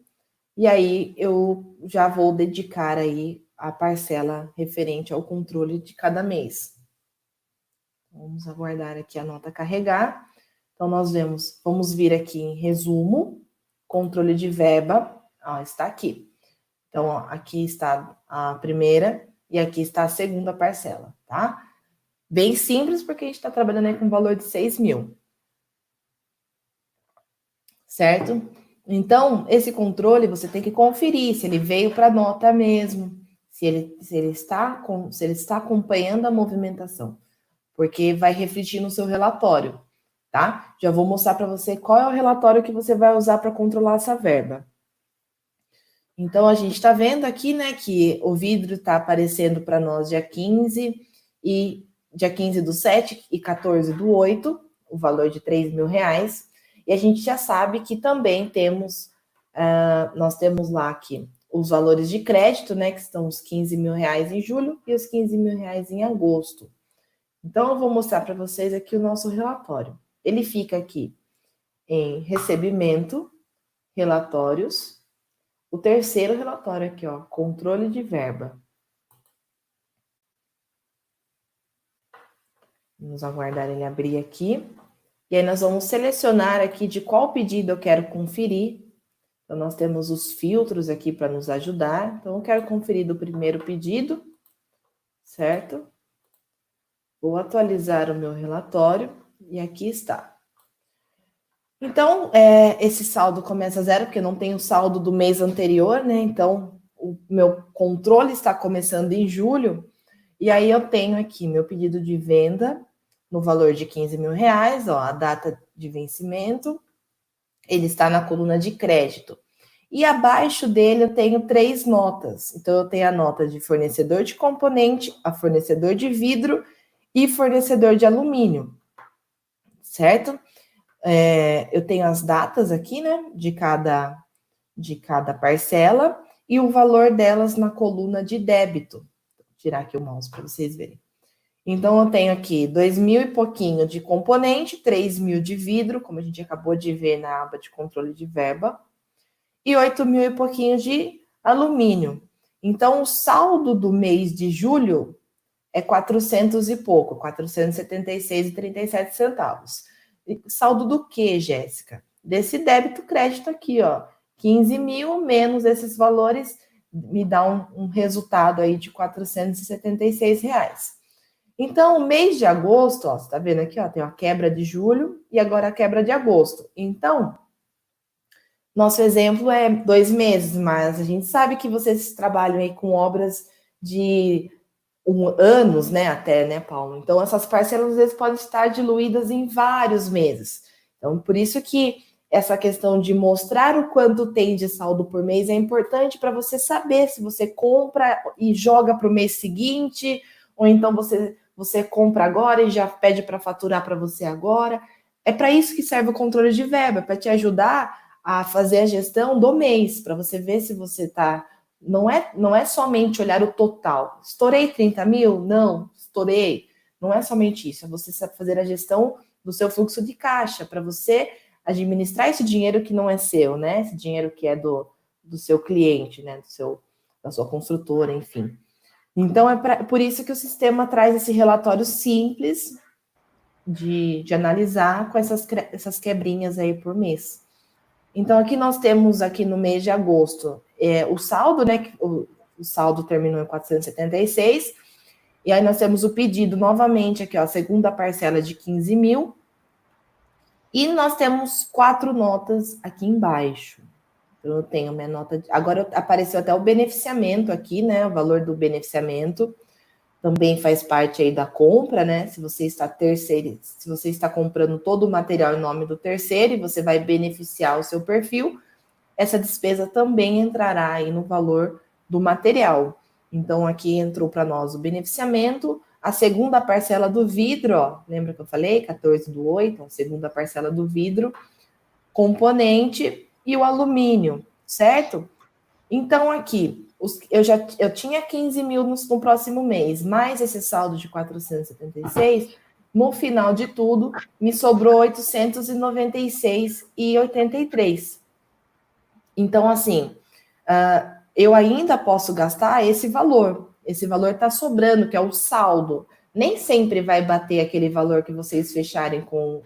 e aí eu já vou dedicar aí a parcela referente ao controle de cada mês. Vamos aguardar aqui a nota carregar. Então, vamos vir aqui em resumo, controle de verba, ó, está aqui. Então, ó, aqui está a primeira e aqui está a segunda parcela, tá? Bem simples, porque a gente está trabalhando aí com um valor de 6 mil. Certo? Então, esse controle você tem que conferir se ele veio para nota mesmo, se ele está acompanhando a movimentação, porque vai refletir no seu relatório, tá? Já vou mostrar para você qual é o relatório que você vai usar para controlar essa verba. Então, a gente está vendo aqui, né, que o vidro está aparecendo para nós dia 15 do 7 e 14 do 8, o valor de R$3.000. E a gente já sabe que também nós temos lá aqui os valores de crédito, né, que estão os R$15.000 em julho e os R$15.000 em agosto. Então, eu vou mostrar para vocês aqui o nosso relatório. Ele fica aqui em recebimento, relatórios. O terceiro relatório aqui, ó, controle de verba. Vamos aguardar ele abrir aqui. E aí nós vamos selecionar aqui de qual pedido eu quero conferir. Então, nós temos os filtros aqui para nos ajudar. Então, eu quero conferir do primeiro pedido, certo? Vou atualizar o meu relatório e aqui está. Então, esse saldo começa zero, porque não tem o saldo do mês anterior, né? Então, o meu controle está começando em julho, e aí eu tenho aqui meu pedido de venda no valor de R$15.000, ó, a data de vencimento, ele está na coluna de crédito. E abaixo dele eu tenho 3 notas. Então, eu tenho a nota de fornecedor de componente, a fornecedor de vidro e fornecedor de alumínio, certo? Eu tenho as datas aqui, né, de cada parcela e o valor delas na coluna de débito. Vou tirar aqui o mouse para vocês verem. Então, eu tenho aqui 2.000 e pouquinho de componente, 3.000 de vidro, como a gente acabou de ver na aba de controle de verba, e 8.000 e pouquinho de alumínio. Então, o saldo do mês de julho é 400 e pouco, 476,37 centavos. Saldo do que, Jéssica? Desse débito crédito aqui, ó. 15 mil menos esses valores me dá um resultado aí de R$476. Então, o mês de agosto, ó, você tá vendo aqui, ó, tem a quebra de julho e agora a quebra de agosto. Então, nosso exemplo é 2 meses, mas a gente sabe que vocês trabalham aí com obras de anos, né, até, né, Paulo? Então, essas parcelas, às vezes, podem estar diluídas em vários meses. Então, por isso que essa questão de mostrar o quanto tem de saldo por mês é importante para você saber se você compra e joga para o mês seguinte, ou então você compra agora e já pede para faturar para você agora. É para isso que serve o controle de verba, para te ajudar a fazer a gestão do mês, para você ver se você está... Não é somente olhar o total. Estourei 30 mil? Não, estourei. Não é somente isso. É você fazer a gestão do seu fluxo de caixa, para você administrar esse dinheiro que não é seu, né? Esse dinheiro que é do seu cliente, né? Da sua construtora, enfim. Então, por isso que o sistema traz esse relatório simples de analisar com essas quebrinhas aí por mês. Então, aqui nós temos aqui no mês de agosto o saldo, né? O saldo terminou em 476. E aí nós temos o pedido novamente aqui, ó, a segunda parcela de 15 mil. E nós temos 4 notas aqui embaixo. Então, eu tenho minha nota... Agora apareceu até o beneficiamento aqui, né? O valor do beneficiamento também faz parte aí da compra, né? Se você está comprando todo o material em nome do terceiro e você vai beneficiar o seu perfil, essa despesa também entrará aí no valor do material. Então, aqui entrou para nós o beneficiamento, a segunda parcela do vidro, ó, lembra que eu falei? 14 do 8, a segunda parcela do vidro, componente e o alumínio, certo? Então, aqui, eu tinha 15 mil no próximo mês, mais esse saldo de 476, no final de tudo, me sobrou 896,83. Então, assim, eu ainda posso gastar esse valor. Esse valor está sobrando, que é o saldo. Nem sempre vai bater aquele valor que vocês fecharem com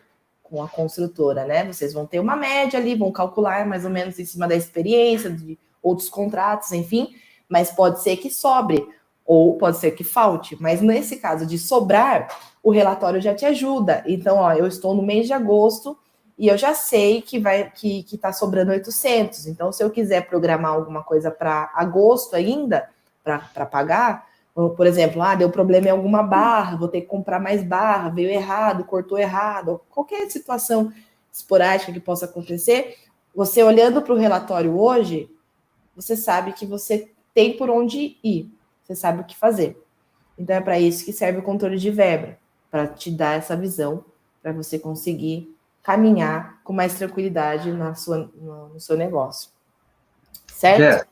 com a construtora, né? Vocês vão ter uma média ali, vão calcular mais ou menos em cima da experiência, de outros contratos, enfim, mas pode ser que sobre, ou pode ser que falte. Mas nesse caso de sobrar, o relatório já te ajuda. Então, ó, eu estou no mês de agosto e eu já sei que está sobrando 800. Então, se eu quiser programar alguma coisa para agosto ainda, para pagar, por exemplo, deu problema em alguma barra, vou ter que comprar mais barra, veio errado, cortou errado, qualquer situação esporádica que possa acontecer, você olhando para o relatório hoje, você sabe que você tem por onde ir, você sabe o que fazer. Então é para isso que serve o controle de verba, para te dar essa visão, para você conseguir caminhar com mais tranquilidade no seu negócio. Certo? Jéssica,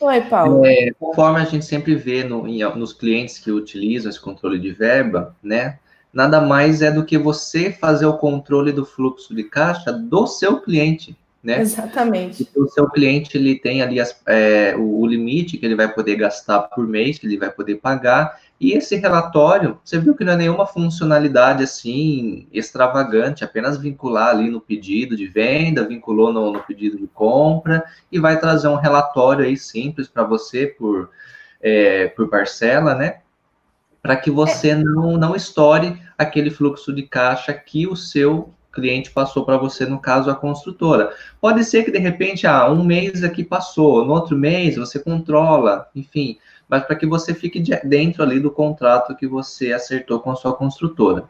Oi, Paulo. Conforme a gente sempre vê nos clientes que utilizam esse controle de verba, né? Nada mais é do que você fazer o controle do fluxo de caixa do seu cliente, né? Exatamente. Porque o seu cliente, ele tem ali o limite que ele vai poder gastar por mês, que ele vai poder pagar, e esse relatório, você viu que não é nenhuma funcionalidade assim extravagante, apenas vincular ali no pedido de venda, vinculou no pedido de compra, e vai trazer um relatório aí simples para você por parcela, né? Para que você não estoure aquele fluxo de caixa que o seu cliente passou para você, no caso, a construtora. Pode ser que, de repente, um mês aqui passou, no outro mês você controla, enfim, mas para que você fique dentro ali do contrato que você acertou com a sua construtora.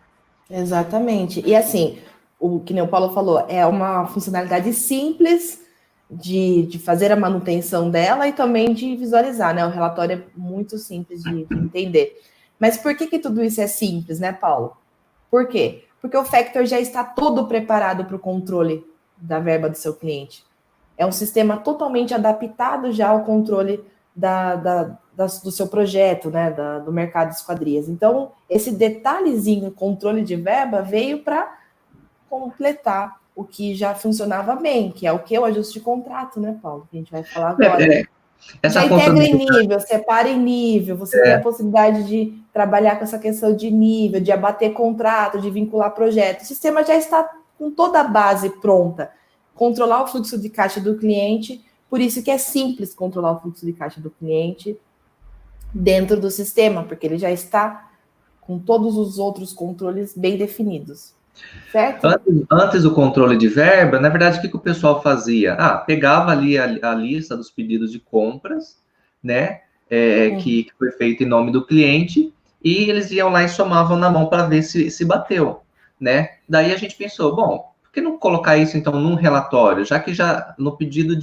Exatamente. E assim, o que nem o Paulo falou, é uma funcionalidade simples de fazer a manutenção dela e também de visualizar, né? O relatório é muito simples de entender. Mas por que tudo isso é simples, né, Paulo? Por quê? Porque o Factor já está todo preparado para o controle da verba do seu cliente. É um sistema totalmente adaptado já ao controle do seu projeto, né, do mercado de esquadrias. Então, esse detalhezinho, controle de verba, veio para completar o que já funcionava bem, que é o que? O ajuste de contrato, né, Paulo? Que a gente vai falar agora. Já integra em nível, separa em nível, você tem a possibilidade de trabalhar com essa questão de nível, de abater contrato, de vincular projeto. O sistema já está com toda a base pronta. Controlar o fluxo de caixa do cliente, por isso que é simples controlar o fluxo de caixa do cliente dentro do sistema, porque ele já está com todos os outros controles bem definidos. Certo? Antes do controle de verba, na verdade, o que o pessoal fazia? Pegava ali a lista dos pedidos de compras, né, que foi feito em nome do cliente, e eles iam lá e somavam na mão para ver se bateu, né? Daí a gente pensou, bom, por que não colocar isso, então, num relatório? Já que já no pedido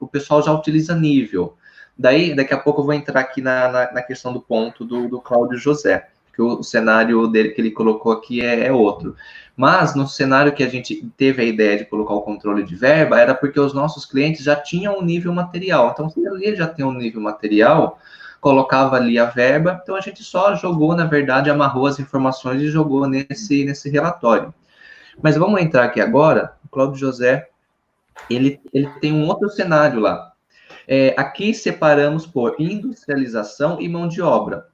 o pessoal já utiliza nível. Daí, daqui a pouco eu vou entrar aqui na questão do ponto do Cláudio José, que o cenário dele que ele colocou aqui é outro. Mas no cenário que a gente teve a ideia de colocar o controle de verba, era porque os nossos clientes já tinham um nível material. Então, se ele já tem um nível material, colocava ali a verba, então a gente só jogou, na verdade, amarrou as informações e jogou nesse relatório. Mas vamos entrar aqui agora, o Cláudio José, ele tem um outro cenário lá. Aqui separamos por industrialização e mão de obra.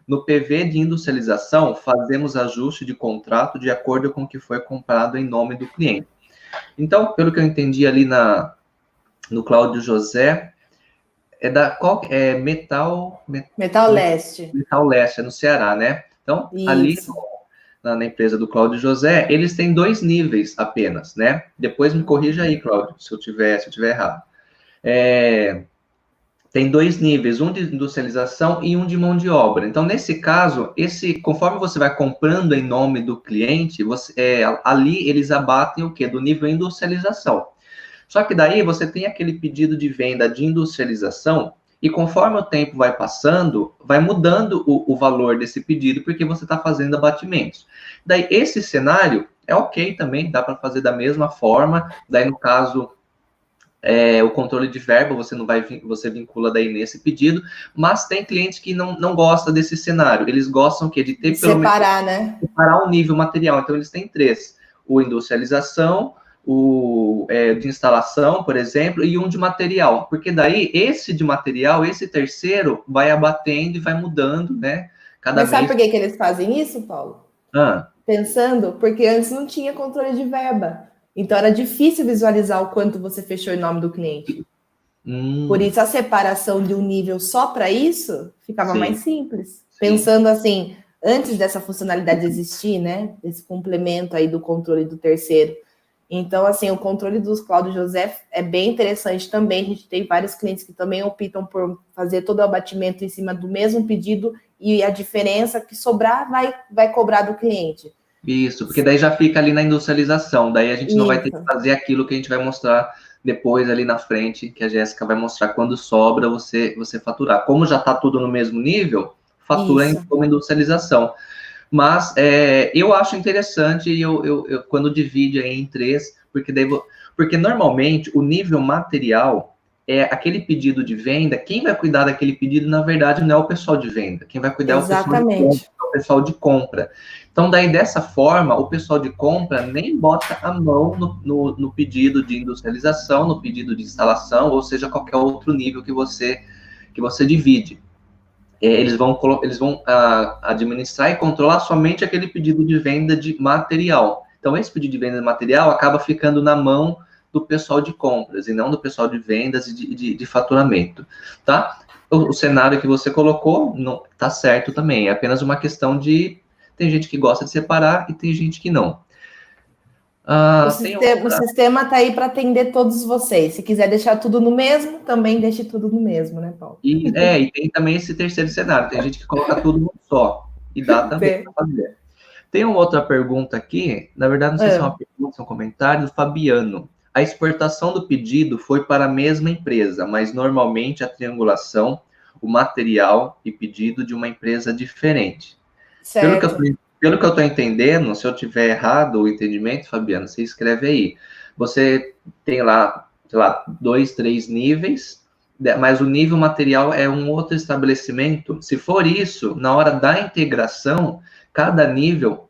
No PV de industrialização, fazemos ajuste de contrato de acordo com o que foi comprado em nome do cliente. Então, pelo que eu entendi ali no Cláudio José, Metal Leste. Metal Leste, é no Ceará, né? Então, isso. Ali na empresa do Cláudio José, eles têm 2 níveis apenas, né? Depois me corrija aí, Cláudio, se eu tiver errado. Tem 2 níveis, um de industrialização e um de mão de obra. Então, nesse caso, conforme você vai comprando em nome do cliente, ali eles abatem o quê? Do nível industrialização. Só que daí você tem aquele pedido de venda de industrialização e conforme o tempo vai passando, vai mudando o valor desse pedido porque você está fazendo abatimentos. Daí, esse cenário é ok também, dá para fazer da mesma forma. Daí, no caso... o controle de verba, você vincula daí nesse pedido, mas tem clientes que não gostam desse cenário, eles gostam de ter pelo menos separar o nível material, então eles têm 3, o industrialização, o de instalação, por exemplo, e um de material, porque daí esse de material, esse terceiro, vai abatendo e vai mudando, né, Mas sabe por que eles fazem isso, Paulo? pensando, porque antes não tinha controle de verba. Então era difícil visualizar o quanto você fechou em nome do cliente. Por isso a separação de um nível só para isso ficava sim, mais simples. sim. Pensando assim, antes dessa funcionalidade existir, né? Esse complemento aí do controle do terceiro. Então, assim, o controle dos Cláudio José é bem interessante também. A gente tem vários clientes que também optam por fazer todo o abatimento em cima do mesmo pedido e a diferença que sobrar vai cobrar do cliente. Isso, porque daí já fica ali na industrialização, daí a gente não vai ter que Isso. fazer aquilo que a gente vai mostrar depois ali na frente, que a Jéssica vai mostrar quando sobra você faturar. Como já está tudo no mesmo nível, fatura Isso. como industrialização. Mas eu acho interessante quando divide aí em três, porque normalmente o nível material é aquele pedido de venda. Quem vai cuidar daquele pedido, na verdade, não é o pessoal de venda. Quem vai cuidar Exatamente. é o pessoal de compra. Então, daí, dessa forma, o pessoal de compra nem bota a mão no pedido de industrialização, no pedido de instalação, ou seja, qualquer outro nível que você divide. Eles vão administrar e controlar somente aquele pedido de venda de material. Então, esse pedido de venda de material acaba ficando na mão do pessoal de compras e não do pessoal de vendas e de faturamento, tá? O cenário que você colocou não tá certo também. É apenas uma questão de tem gente que gosta de separar e tem gente que não. O sistema está aí para atender todos vocês. Se quiser deixar tudo no mesmo, também deixe tudo no mesmo, né, Paulo? E tem também esse terceiro cenário. Tem gente que coloca tudo no só. E dá também para fazer. Tem uma outra pergunta aqui. Na verdade, não sei se é uma pergunta, é um comentário do Fabiano. A exportação do pedido foi para a mesma empresa, mas normalmente a triangulação, o material e pedido de uma empresa diferente. Certo. Pelo que eu estou entendendo, se eu tiver errado o entendimento, Fabiano, você escreve aí. Você tem lá, sei lá, 2, 3 níveis, mas o nível material é um outro estabelecimento. Se for isso, na hora da integração, cada nível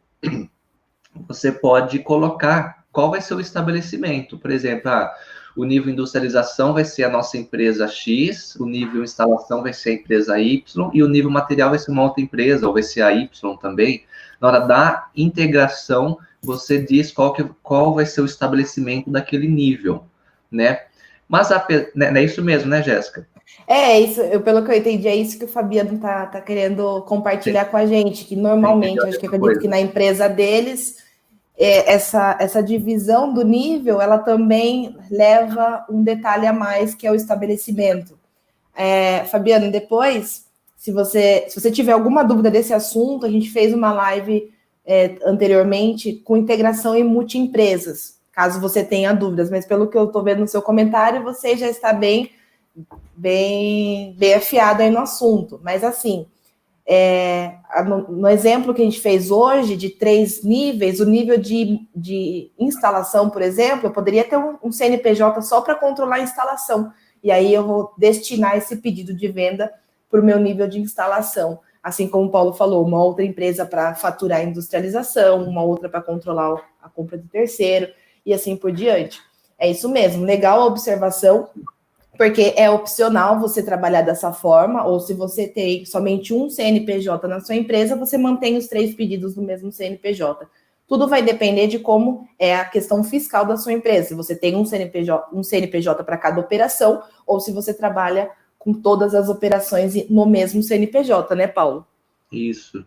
você pode colocar qual vai ser o estabelecimento. Por exemplo, o nível industrialização vai ser a nossa empresa X, o nível instalação vai ser a empresa Y, e o nível material vai ser uma outra empresa, ou vai ser a Y também. Na hora da integração, você diz qual vai ser o estabelecimento daquele nível, né? Mas é isso mesmo, né, Jéssica? É isso, pelo que eu entendi, é isso que o Fabiano tá querendo compartilhar com a gente, que normalmente, acho que acredito que na empresa deles, essa divisão do nível, ela também leva um detalhe a mais, que é o estabelecimento. Fabiano, depois, se você tiver alguma dúvida desse assunto, a gente fez uma live anteriormente com integração em multi-empresas, caso você tenha dúvidas, mas pelo que eu estou vendo no seu comentário, você já está bem afiado aí no assunto. Mas assim, no exemplo que a gente fez hoje, de 3 níveis, o nível de instalação, por exemplo, eu poderia ter um CNPJ só para controlar a instalação. E aí eu vou destinar esse pedido de venda para o meu nível de instalação. Assim como o Paulo falou, uma outra empresa para faturar a industrialização, uma outra para controlar a compra do terceiro, e assim por diante. É isso mesmo, legal a observação, porque é opcional você trabalhar dessa forma, ou se você tem somente um CNPJ na sua empresa, você mantém os 3 pedidos do mesmo CNPJ. Tudo vai depender de como é a questão fiscal da sua empresa. Se você tem um CNPJ para cada operação, ou se você trabalha com todas as operações no mesmo CNPJ, né, Paulo? Isso.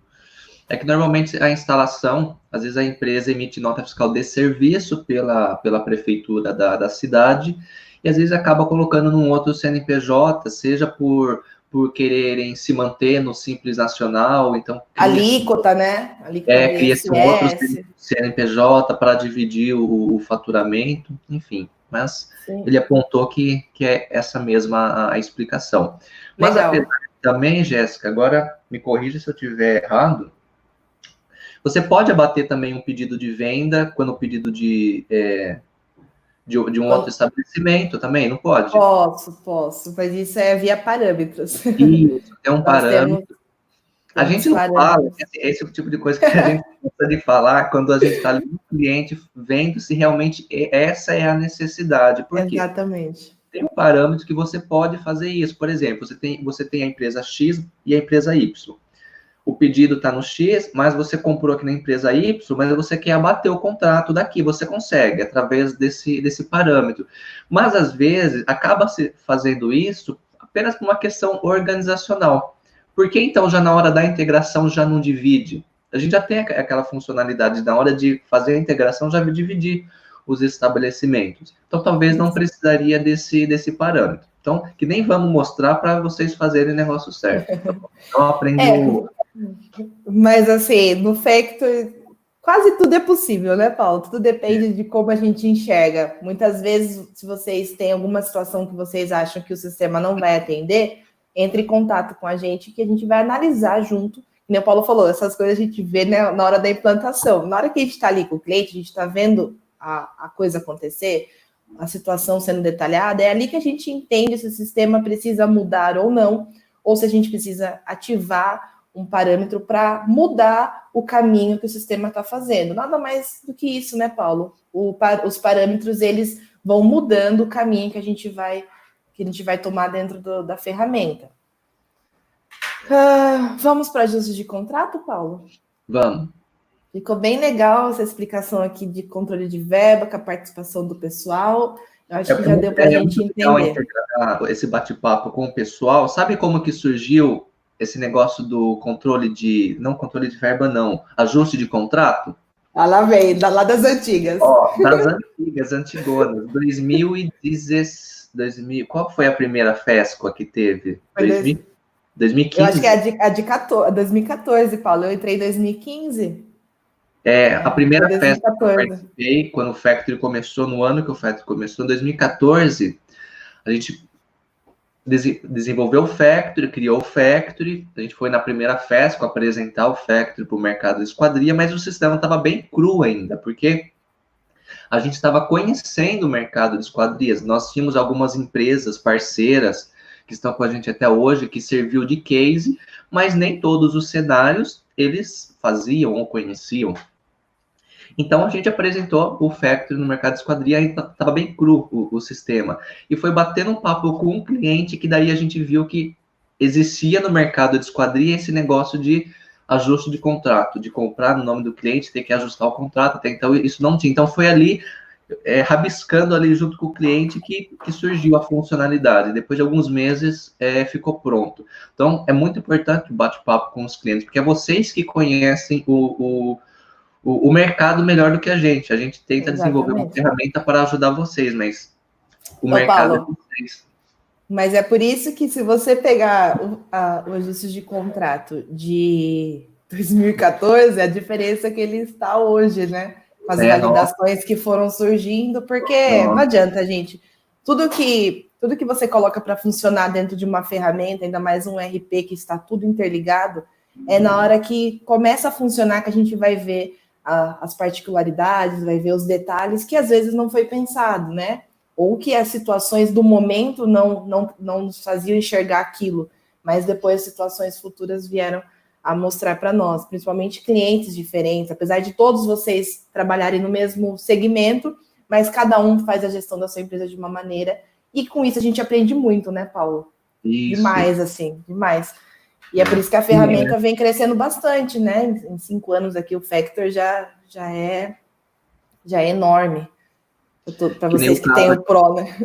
É que normalmente a instalação, às vezes a empresa emite nota fiscal de serviço pela prefeitura da cidade, e às vezes acaba colocando num outro CNPJ, seja por quererem se manter no Simples Nacional, então alíquota, né? Alíquota cria-se um outro CNPJ para dividir o faturamento, enfim. Mas sim, ele apontou que é essa mesma a explicação. Mas apesar também, Jéssica, agora me corrija se eu estiver errado, você pode abater também um pedido de venda quando o pedido de um outro estabelecimento também, não pode? Posso, mas isso é via parâmetros. Isso, é um parâmetro. A gente não fala, esse é o tipo de coisa que a gente gosta de falar quando a gente está ali no cliente, vendo se realmente essa é a necessidade. Por quê? Exatamente. Tem um parâmetro que você pode fazer isso. Por exemplo, você tem a empresa X e a empresa Y. o pedido está no X, mas você comprou aqui na empresa Y, mas você quer abater o contrato daqui, você consegue, através desse parâmetro. Mas, às vezes, acaba se fazendo isso apenas por uma questão organizacional. Por que, então, já na hora da integração, já não divide? A gente já tem aquela funcionalidade, na hora de fazer a integração, já dividir os estabelecimentos. Então, talvez não precisaria desse parâmetro. Então, que nem vamos mostrar para vocês fazerem o negócio certo. Então, aprendo... Mas, assim, no Factor, quase tudo é possível, né, Paulo? Tudo depende de como a gente enxerga. Muitas vezes, se vocês têm alguma situação que vocês acham que o sistema não vai atender, entre em contato com a gente, que a gente vai analisar junto. Como o Paulo falou, essas coisas a gente vê, né, na hora da implantação. Na hora que a gente está ali com o cliente, a gente está vendo a coisa acontecer, a situação sendo detalhada, é ali que a gente entende se o sistema precisa mudar ou não, ou se a gente precisa ativar um parâmetro para mudar o caminho que o sistema está fazendo. Nada mais do que isso, né, Paulo? Os parâmetros, eles vão mudando o caminho que a gente vai tomar dentro da ferramenta. Vamos para ajustes de contrato, Paulo? Vamos. Ficou bem legal essa explicação aqui de controle de verba, com a participação do pessoal. Eu acho que já deu para a gente entender. Esse bate-papo com o pessoal. Sabe como que surgiu esse negócio do controle de... Não controle de verba, não. Ajuste de contrato? Lá vem, lá das antigas. Das antigas, antigonas. 2016... Qual foi a primeira FESCO que teve? 2015? Eu acho que é a de 2014, Paulo. Eu entrei em 2015. A primeira festa que eu participei, quando o Factory começou, no ano que o Factory começou, em 2014, a gente desenvolveu o Factory, criou o Factory, a gente foi na primeira festa apresentar o Factory para o mercado de esquadria, mas o sistema estava bem cru ainda, porque a gente estava conhecendo o mercado de esquadrias. Nós tínhamos algumas empresas parceiras que estão com a gente até hoje, que serviu de case, mas nem todos os cenários eles faziam ou conheciam. Então, a gente apresentou o Factory no mercado de esquadria, e estava bem cru o sistema. E foi batendo um papo com um cliente, que daí a gente viu que existia no mercado de esquadria esse negócio de ajuste de contrato, de comprar no nome do cliente, ter que ajustar o contrato, então isso não tinha. Então, foi ali, rabiscando ali junto com o cliente, que surgiu a funcionalidade. Depois de alguns meses, ficou pronto. Então, é muito importante o bate-papo com os clientes, porque é vocês que conhecem o mercado melhor do que a gente. A gente tenta desenvolver uma ferramenta para ajudar vocês, mas o mercado Paulo, é vocês. Mas é por isso que, se você pegar o ajuste de contrato de 2014, a diferença que ele está hoje, né? Com as validações que foram surgindo, porque não adianta, gente. Tudo que você coloca para funcionar dentro de uma ferramenta, ainda mais um RP que está tudo interligado, é na hora que começa a funcionar que a gente vai ver as particularidades, vai ver os detalhes que às vezes não foi pensado, né? Ou que as situações do momento não nos faziam enxergar aquilo, mas depois situações futuras vieram a mostrar para nós, principalmente clientes diferentes, apesar de todos vocês trabalharem no mesmo segmento, mas cada um faz a gestão da sua empresa de uma maneira, e com isso a gente aprende muito, né, Paulo? Isso. Demais, assim, demais. E é por isso que a ferramenta vem crescendo bastante, né? Em 5 anos aqui o Factor já é enorme. Para vocês que têm o Pro, né?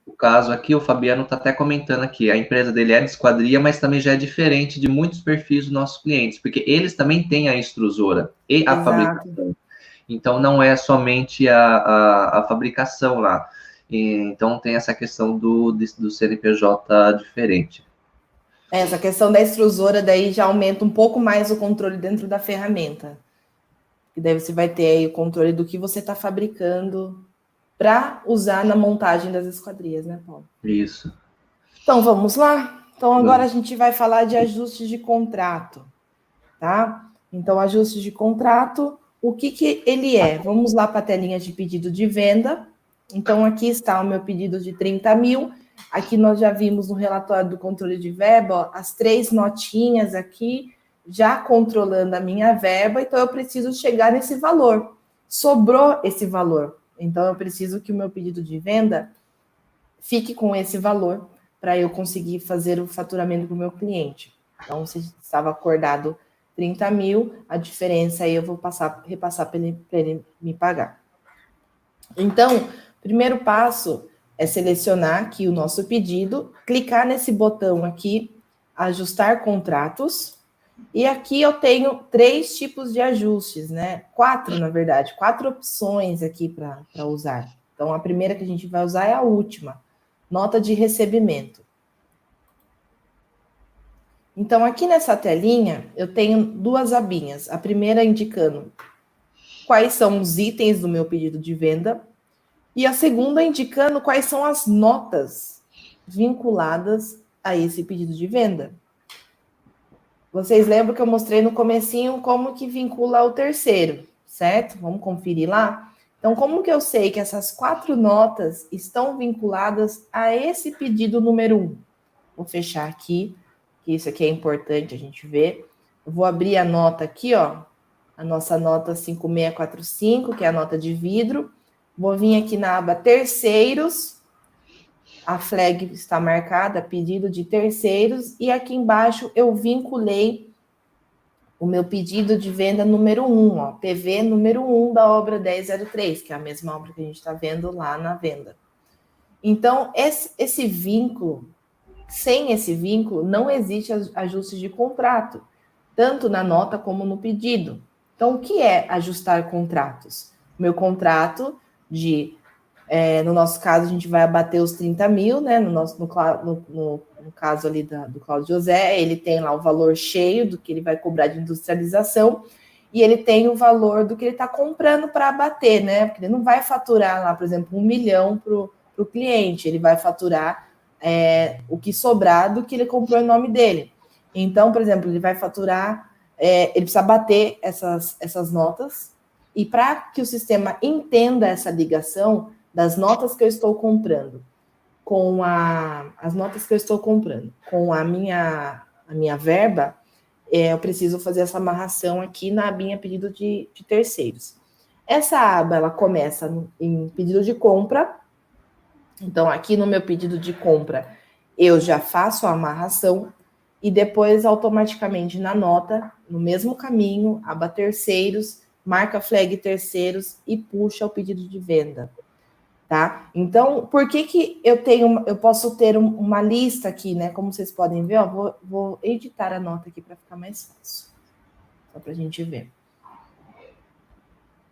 O caso aqui, o Fabiano está até comentando aqui, a empresa dele é de esquadria, mas também já é diferente de muitos perfis dos nossos clientes, porque eles também têm a extrusora e a fabricação. Então, não é somente a fabricação lá. Então, tem essa questão do CNPJ diferente. Essa questão da extrusora daí já aumenta um pouco mais o controle dentro da ferramenta. E daí você vai ter aí o controle do que você está fabricando para usar na montagem das esquadrias, né, Paulo? Isso. Então, vamos lá? Então, agora a gente vai falar de ajustes de contrato, tá? Então, ajustes de contrato, o que ele é? Vamos lá para a telinha de pedido de venda. Então, aqui está o meu pedido de 30 mil. Aqui nós já vimos no relatório do controle de verba, ó, as 3 notinhas aqui, já controlando a minha verba, então eu preciso chegar nesse valor. Sobrou esse valor. Então, eu preciso que o meu pedido de venda fique com esse valor para eu conseguir fazer o faturamento com o meu cliente. Então, se estava acordado 30 mil, a diferença aí eu vou repassar para ele me pagar. Então, primeiro passo é selecionar aqui o nosso pedido, clicar nesse botão aqui, ajustar contratos, e aqui eu tenho 3 tipos de ajustes, né? 4, na verdade, 4 opções aqui para usar. Então, a primeira que a gente vai usar é a última, nota de recebimento. Então, aqui nessa telinha, eu tenho 2 abinhas. A primeira indicando quais são os itens do meu pedido de venda, e a segunda indicando quais são as notas vinculadas a esse pedido de venda. Vocês lembram que eu mostrei no comecinho como que vincula o terceiro, certo? Vamos conferir lá? Então, como que eu sei que essas 4 notas estão vinculadas a esse pedido número 1? Vou fechar aqui, que isso aqui é importante a gente ver. Eu vou abrir a nota aqui, ó, a nossa nota 5645, que é a nota de vidro. Vou vir aqui na aba terceiros, a flag está marcada, pedido de terceiros, e aqui embaixo eu vinculei o meu pedido de venda número 1, ó, PV número 1 da obra 1003, que é a mesma obra que a gente está vendo lá na venda. Então, esse vínculo, sem esse vínculo, não existe ajuste de contrato, tanto na nota como no pedido. Então, o que é ajustar contratos? Meu contrato no nosso caso, a gente vai abater os 30 mil, né? No caso ali do Cláudio José, ele tem lá o valor cheio do que ele vai cobrar de industrialização e ele tem o valor do que ele está comprando para abater, né? Porque ele não vai faturar lá, por exemplo, 1 milhão para o cliente, ele vai faturar o que sobrar do que ele comprou em nome dele. Então, por exemplo, ele vai faturar, ele precisa bater essas notas, e para que o sistema entenda essa ligação das notas que eu estou comprando com as notas que eu estou comprando com a minha verba, eu preciso fazer essa amarração aqui na abinha pedido de terceiros. Essa aba, ela começa em pedido de compra. Então, aqui no meu pedido de compra, eu já faço a amarração e depois, automaticamente, na nota, no mesmo caminho, aba terceiros, marca a flag terceiros e puxa o pedido de venda. Tá? Então, por que eu posso ter uma lista aqui, né? Como vocês podem ver, ó, vou editar a nota aqui para ficar mais fácil. Só para a gente ver.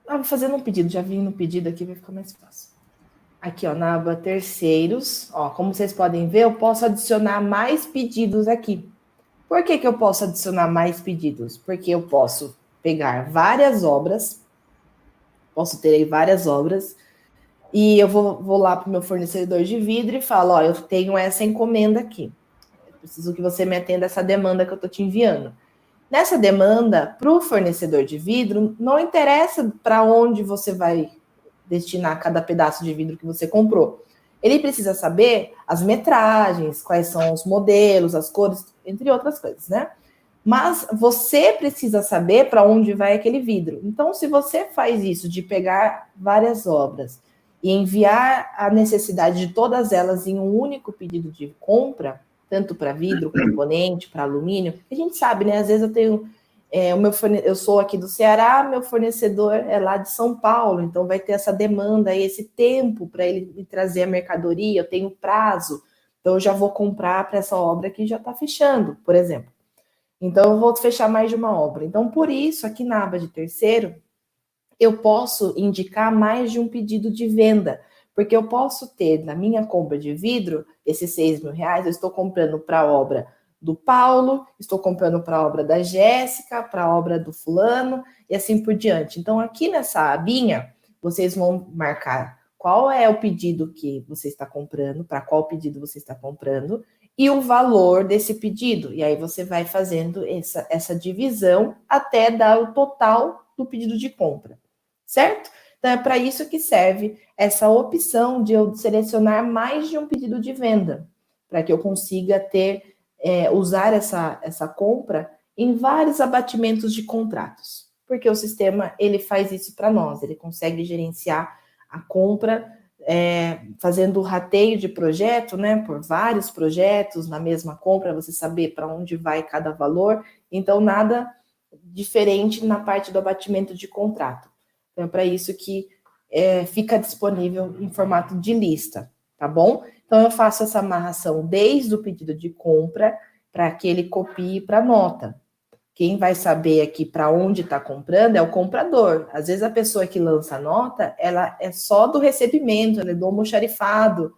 Vou fazendo um pedido, já vim no pedido aqui, vai ficar mais fácil. Aqui, ó, na aba terceiros, ó, como vocês podem ver, eu posso adicionar mais pedidos aqui. Por que eu posso adicionar mais pedidos? Porque eu posso pegar várias obras, posso ter aí várias obras, e eu vou lá para o meu fornecedor de vidro e falo, ó, eu tenho essa encomenda aqui. Eu preciso que você me atenda essa demanda que eu estou te enviando. Nessa demanda, para o fornecedor de vidro, não interessa para onde você vai destinar cada pedaço de vidro que você comprou. Ele precisa saber as metragens, quais são os modelos, as cores, entre outras coisas, né? Mas você precisa saber para onde vai aquele vidro. Então, se você faz isso de pegar várias obras e enviar a necessidade de todas elas em um único pedido de compra, tanto para vidro, componente, para alumínio, a gente sabe, né? Às vezes eu tenho eu sou aqui do Ceará, meu fornecedor é lá de São Paulo, então vai ter essa demanda, esse tempo para ele me trazer a mercadoria, eu tenho prazo, então eu já vou comprar para essa obra que já está fechando, por exemplo. Então eu vou fechar mais de uma obra. Então, por isso, aqui na aba de terceiro, eu posso indicar mais de um pedido de venda, porque eu posso ter na minha compra de vidro, esses 6 mil reais, eu estou comprando para a obra do Paulo, estou comprando para a obra da Jéssica, para a obra do fulano, e assim por diante. Então, aqui nessa abinha, vocês vão marcar qual é o pedido que você está comprando, para qual pedido você está comprando, e o valor desse pedido. E aí você vai fazendo essa divisão até dar o total do pedido de compra, certo? Então, é para isso que serve essa opção de eu selecionar mais de um pedido de venda, para que eu consiga usar essa compra em vários abatimentos de contratos, porque o sistema ele faz isso para nós, ele consegue gerenciar a compra fazendo o rateio de projeto, né, por vários projetos na mesma compra, você saber para onde vai cada valor. Então, nada diferente na parte do abatimento de contrato. Então, é para isso que fica disponível em formato de lista, tá bom? Então, eu faço essa amarração desde o pedido de compra para que ele copie para a nota. Quem vai saber aqui para onde está comprando é o comprador. Às vezes a pessoa que lança a nota, ela é só do recebimento, ela é do almoxarifado.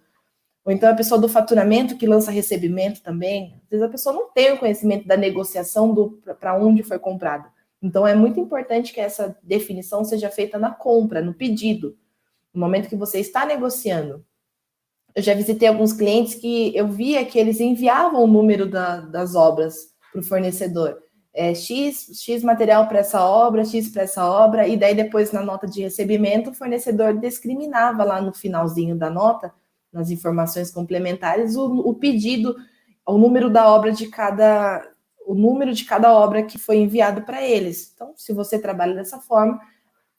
Ou então a pessoa do faturamento que lança recebimento também. Às vezes a pessoa não tem o conhecimento da negociação para onde foi comprado. Então é muito importante que essa definição seja feita na compra, no pedido. No momento que você está negociando. Eu já visitei alguns clientes que eu via que eles enviavam o número das obras para o fornecedor. X material para essa obra, X para essa obra, e daí depois na nota de recebimento o fornecedor discriminava lá no finalzinho da nota, nas informações complementares, o pedido, o número da obra o número de cada obra que foi enviado para eles. Então, se você trabalha dessa forma,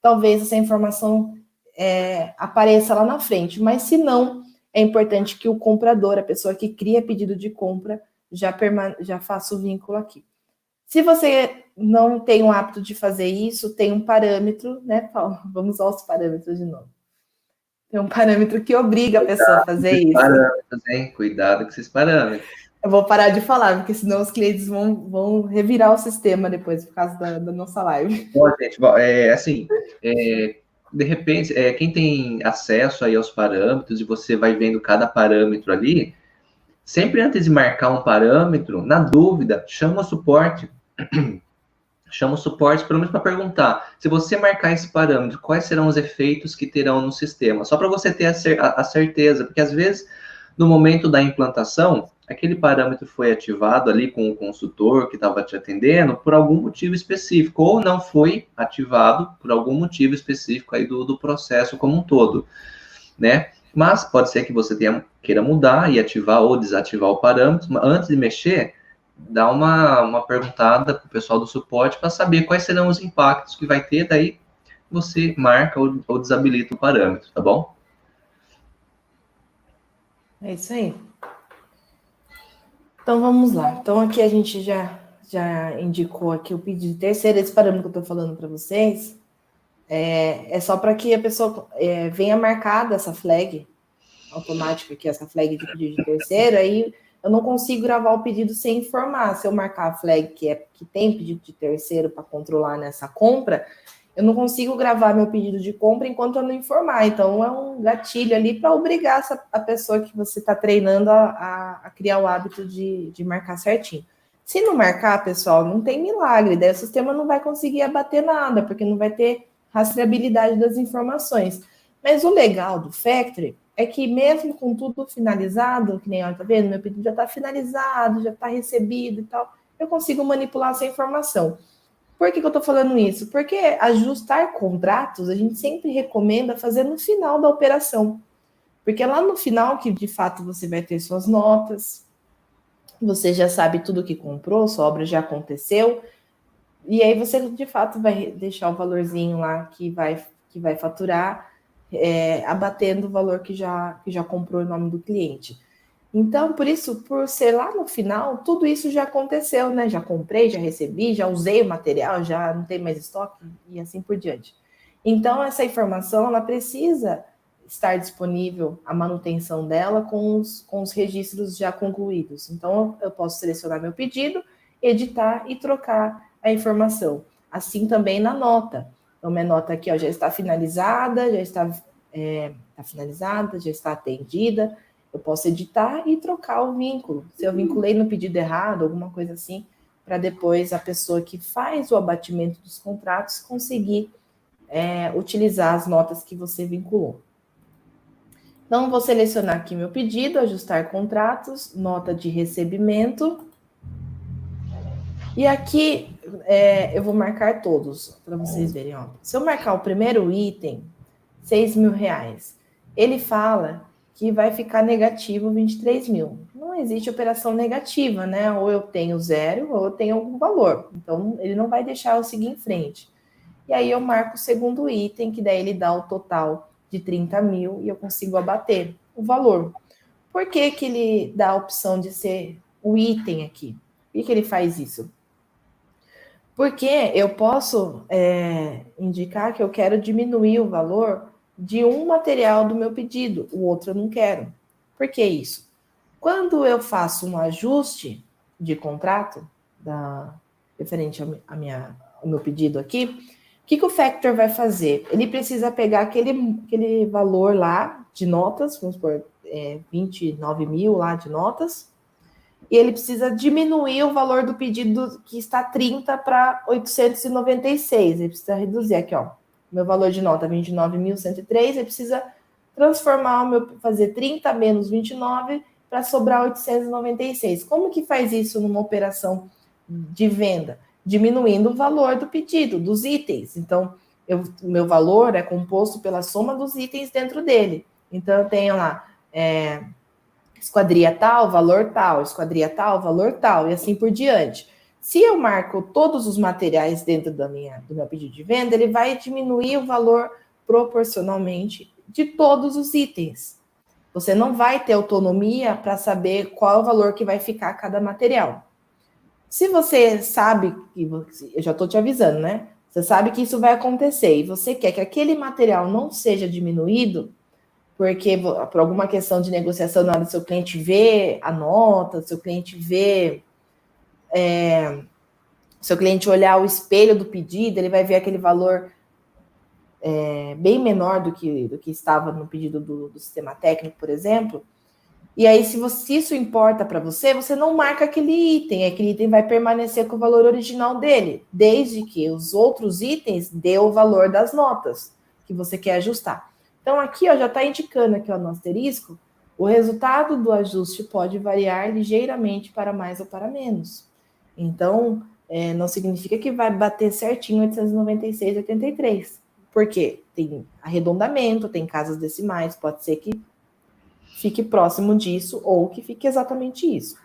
talvez essa informação apareça lá na frente, mas se não, é importante que o comprador, a pessoa que cria pedido de compra, já faça o vínculo aqui. Se você não tem o hábito de fazer isso, tem um parâmetro, né, Paulo? Vamos aos parâmetros de novo. Tem um parâmetro que obriga a pessoa a fazer isso. Parâmetros, hein? Cuidado com esses parâmetros. Eu vou parar de falar, porque senão os clientes vão revirar o sistema depois, por causa da nossa live. Bom, gente, assim, de repente, quem tem acesso aí aos parâmetros e você vai vendo cada parâmetro ali, sempre antes de marcar um parâmetro, na dúvida, chama o suporte. Chama o suporte, pelo menos para perguntar, se você marcar esse parâmetro, quais serão os efeitos que terão no sistema? Só para você ter a certeza, porque às vezes, no momento da implantação, aquele parâmetro foi ativado ali com o consultor que estava te atendendo por algum motivo específico, ou não foi ativado por algum motivo específico aí do processo como um todo, né? Mas pode ser que você queira mudar e ativar ou desativar o parâmetro, mas antes de mexer, dá uma perguntada para o pessoal do suporte para saber quais serão os impactos que vai ter, daí você marca ou desabilita o parâmetro, tá bom? É isso aí. Então vamos lá. Então aqui a gente já indicou aqui o pedido terceiro, esse parâmetro que eu estou falando para vocês, é só para que a pessoa venha marcada essa flag automática aqui, essa flag de pedido de terceiro, aí eu não consigo gravar o pedido sem informar. Se eu marcar a flag que tem pedido de terceiro para controlar nessa compra, eu não consigo gravar meu pedido de compra enquanto eu não informar. Então, é um gatilho ali para obrigar a pessoa que você está treinando a criar o hábito de marcar certinho. Se não marcar, pessoal, não tem milagre. Daí o sistema não vai conseguir abater nada, porque não vai ter rastreabilidade das informações. Mas o legal do Factory é que mesmo com tudo finalizado, que nem tá vendo, meu pedido já está finalizado, já está recebido e tal, eu consigo manipular essa informação. Por que eu estou falando isso? Porque ajustar contratos a gente sempre recomenda fazer no final da operação. Porque é lá no final que de fato você vai ter suas notas, você já sabe tudo que comprou, sua obra já aconteceu, e aí você de fato vai deixar o valorzinho lá que vai faturar, abatendo o valor que já comprou em nome do cliente. Então, por isso, por ser lá no final, tudo isso já aconteceu, né? Já comprei, já recebi, já usei o material, já não tem mais estoque e assim por diante. Então, essa informação, ela precisa estar disponível, a manutenção dela com os registros já concluídos. Então, eu posso selecionar meu pedido, editar e trocar a informação. Assim também na nota. Então, minha nota aqui ó, já está finalizada, já está atendida. Eu posso editar e trocar o vínculo. Se eu vinculei no pedido errado, alguma coisa assim, para depois a pessoa que faz o abatimento dos contratos conseguir utilizar as notas que você vinculou. Então, vou selecionar aqui meu pedido, ajustar contratos, nota de recebimento. E aqui eu vou marcar todos, para vocês verem. Ó. Se eu marcar o primeiro item, R$6.000, ele fala que vai ficar negativo 23 mil. Não existe operação negativa, né? Ou eu tenho zero, ou eu tenho algum valor. Então, ele não vai deixar eu seguir em frente. E aí eu marco o segundo item, que daí ele dá o total de 30 mil e eu consigo abater o valor. Por que que ele dá a opção de ser o item aqui? Por que ele faz isso? Porque eu posso indicar que eu quero diminuir o valor de um material do meu pedido, o outro eu não quero. Por que isso? Quando eu faço um ajuste de contrato referente ao meu pedido aqui, o que o Factor vai fazer? Ele precisa pegar aquele valor lá de notas, vamos supor, 29 mil lá de notas, e ele precisa diminuir o valor do pedido que está 30 para 896. Ele precisa reduzir aqui, ó. Meu valor de nota 29.103, ele precisa fazer 30 menos 29 para sobrar 896. Como que faz isso numa operação de venda? Diminuindo o valor do pedido, dos itens. Então, meu valor é composto pela soma dos itens dentro dele. Então, eu tenho lá esquadria tal, valor tal, esquadria tal, valor tal, e assim por diante. Se eu marco todos os materiais dentro do meu pedido de venda, ele vai diminuir o valor proporcionalmente de todos os itens. Você não vai ter autonomia para saber qual é o valor que vai ficar cada material. Se você sabe, eu já estou te avisando, né? Você sabe que isso vai acontecer e você quer que aquele material não seja diminuído, porque por alguma questão de negociação, na hora do seu cliente ver a nota, seu cliente ver, seu cliente olhar o espelho do pedido, ele vai ver aquele valor bem menor do que estava no pedido do sistema técnico, por exemplo. E aí, se isso importa para você, você não marca aquele item vai permanecer com o valor original dele, desde que os outros itens dê o valor das notas que você quer ajustar. Então, aqui ó, já está indicando aqui ó, no asterisco, o resultado do ajuste pode variar ligeiramente para mais ou para menos. Então, não significa que vai bater certinho 896,83. Por quê? Tem arredondamento, tem casas decimais, pode ser que fique próximo disso ou que fique exatamente isso.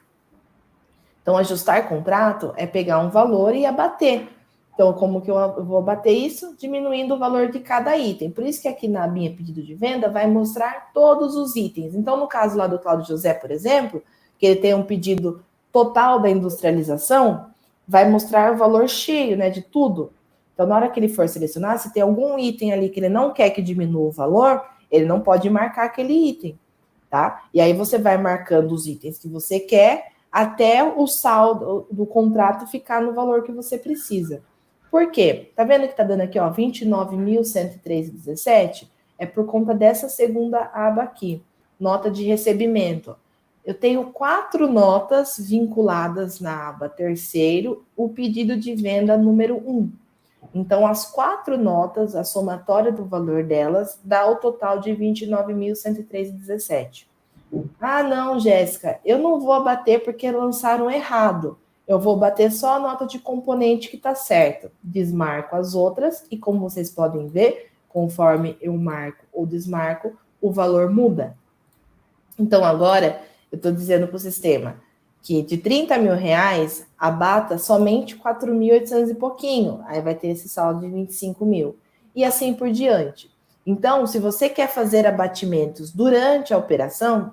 Então, ajustar contrato é pegar um valor e abater. Então, como que eu vou abater isso? Diminuindo o valor de cada item. Por isso que aqui na minha pedido de venda vai mostrar todos os itens. Então, no caso lá do Cláudio José, por exemplo, que ele tem um pedido total da industrialização, vai mostrar o valor cheio, né, de tudo. Então, na hora que ele for selecionar, se tem algum item ali que ele não quer que diminua o valor, ele não pode marcar aquele item. Tá? E aí você vai marcando os itens que você quer até o saldo do contrato ficar no valor que você precisa. Por quê? Tá vendo que tá dando aqui, ó, 29.103,17? É por conta dessa segunda aba aqui, nota de recebimento. Eu tenho 4 notas vinculadas na aba terceiro, o pedido de venda número 1. Então, as 4 notas, a somatória do valor delas, dá o total de 29.103,17. Ah, não, Jéssica, eu não vou abater porque lançaram errado. Eu vou bater só a nota de componente que está certa. Desmarco as outras e, como vocês podem ver, conforme eu marco ou desmarco, o valor muda. Então, agora, eu estou dizendo para o sistema que de 30 mil reais, abata somente 4.800 e pouquinho. Aí vai ter esse saldo de 25 mil. E assim por diante. Então, se você quer fazer abatimentos durante a operação,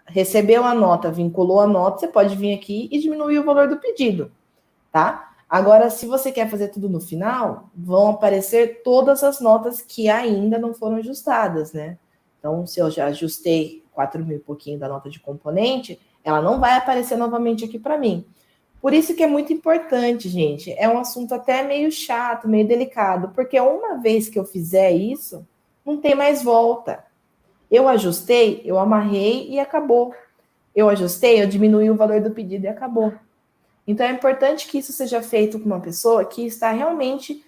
recebeu a nota, vinculou a nota, você pode vir aqui e diminuir o valor do pedido, tá? Agora, se você quer fazer tudo no final, vão aparecer todas as notas que ainda não foram ajustadas, né? Então, se eu já ajustei 4 mil e pouquinho da nota de componente, ela não vai aparecer novamente aqui para mim. Por isso que é muito importante, gente. É um assunto até meio chato, meio delicado, porque uma vez que eu fizer isso, não tem mais volta. Eu ajustei, eu amarrei e acabou. Eu ajustei, eu diminui o valor do pedido e acabou. Então é importante que isso seja feito com uma pessoa que está realmente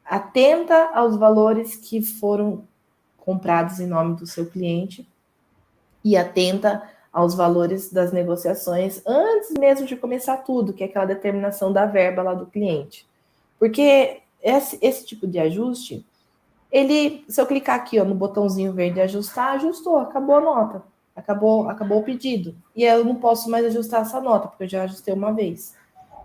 atenta aos valores que foram comprados em nome do seu cliente e atenta aos valores das negociações antes mesmo de começar tudo, que é aquela determinação da verba lá do cliente. Porque esse tipo de ajuste, se eu clicar aqui ó, no botãozinho verde ajustar, ajustou, acabou a nota, acabou o pedido. E eu não posso mais ajustar essa nota, porque eu já ajustei uma vez.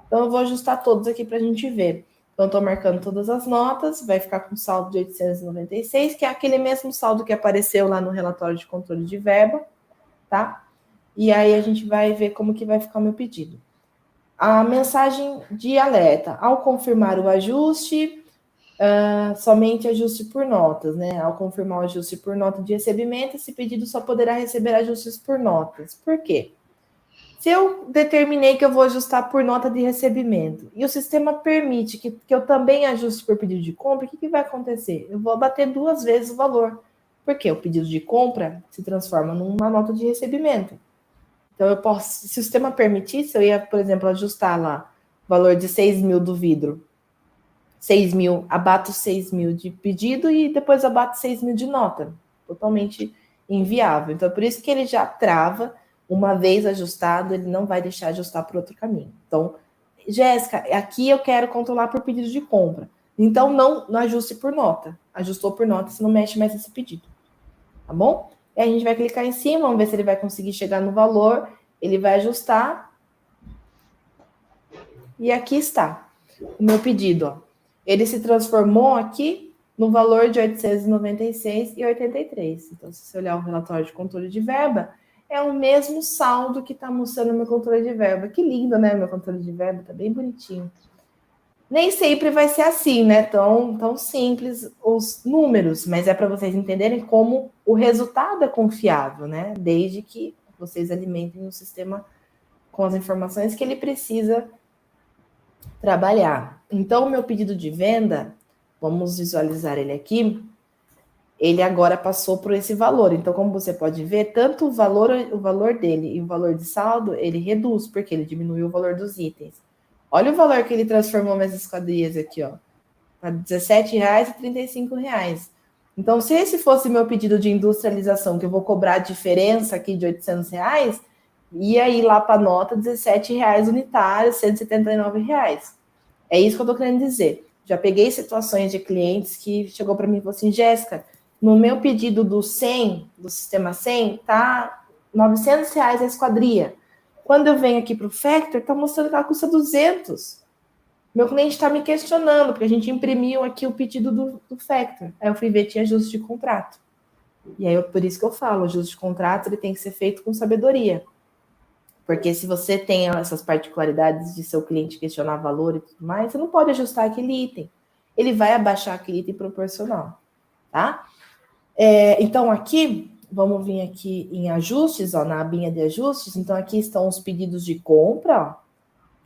Então, eu vou ajustar todos aqui para a gente ver. Então, estou marcando todas as notas, vai ficar com saldo de 896, que é aquele mesmo saldo que apareceu lá no relatório de controle de verba, tá? E aí a gente vai ver como que vai ficar o meu pedido. a mensagem de alerta. Ao confirmar o ajuste, somente ajuste por notas, né? Ao confirmar o ajuste por nota de recebimento, esse pedido só poderá receber ajustes por notas. Por quê? Se eu determinei que eu vou ajustar por nota de recebimento e o sistema permite que eu também ajuste por pedido de compra, o que vai acontecer? Eu vou abater 2 vezes o valor. Porque o pedido de compra se transforma numa nota de recebimento. Então, eu posso, se o sistema permitisse, eu ia, por exemplo, ajustar lá o valor de 6 mil do vidro. 6 mil, abato 6 mil de pedido e depois abato 6 mil de nota. Totalmente inviável. Então, por isso que ele já trava, uma vez ajustado, ele não vai deixar ajustar por outro caminho. Então, Jéssica, aqui eu quero controlar por pedido de compra. Então, não ajuste por nota. Ajustou por nota, você não mexe mais nesse pedido. Tá bom? E a gente vai clicar em cima, vamos ver se ele vai conseguir chegar no valor. Ele vai ajustar. E aqui está o meu pedido. Ó. Ele se transformou aqui no valor de R$ 896,83. Então, se você olhar o relatório de controle de verba, é o mesmo saldo que está mostrando no meu controle de verba. Que lindo, né? Meu controle de verba está bem bonitinho. Nem sempre vai ser assim, né? Tão simples os números, mas é para vocês entenderem como o resultado é confiável, né? Desde que vocês alimentem o sistema com as informações que ele precisa trabalhar. Então, o meu pedido de venda, vamos visualizar ele aqui, ele agora passou por esse valor. Então, como você pode ver, tanto o valor dele e o valor de saldo, ele reduz, porque ele diminuiu o valor dos itens. Olha o valor que ele transformou nas esquadrias aqui, ó. Tá R$ 17,35. Então, se esse fosse meu pedido de industrialização, que eu vou cobrar a diferença aqui de R$ 800, ia ir lá para a nota R$ 17,00 unitário, R$ 179,00. É isso que eu tô querendo dizer. Já peguei situações de clientes que chegou para mim e falou assim, Jéssica, no meu pedido do 100, do sistema 100, tá R$ 900 a esquadria. Quando eu venho aqui para o Factor, está mostrando que ela custa 200. Meu cliente está me questionando, porque a gente imprimiu aqui o pedido do Factor. Aí eu fui ver, tinha ajuste de contrato. E aí, por isso que eu falo, o ajuste de contrato ele tem que ser feito com sabedoria. Porque se você tem essas particularidades de seu cliente questionar valor e tudo mais, você não pode ajustar aquele item. Ele vai abaixar aquele item proporcional, tá? Então, aqui... Vamos vir aqui em ajustes, ó, na abinha de ajustes. Então, aqui estão os pedidos de compra, ó,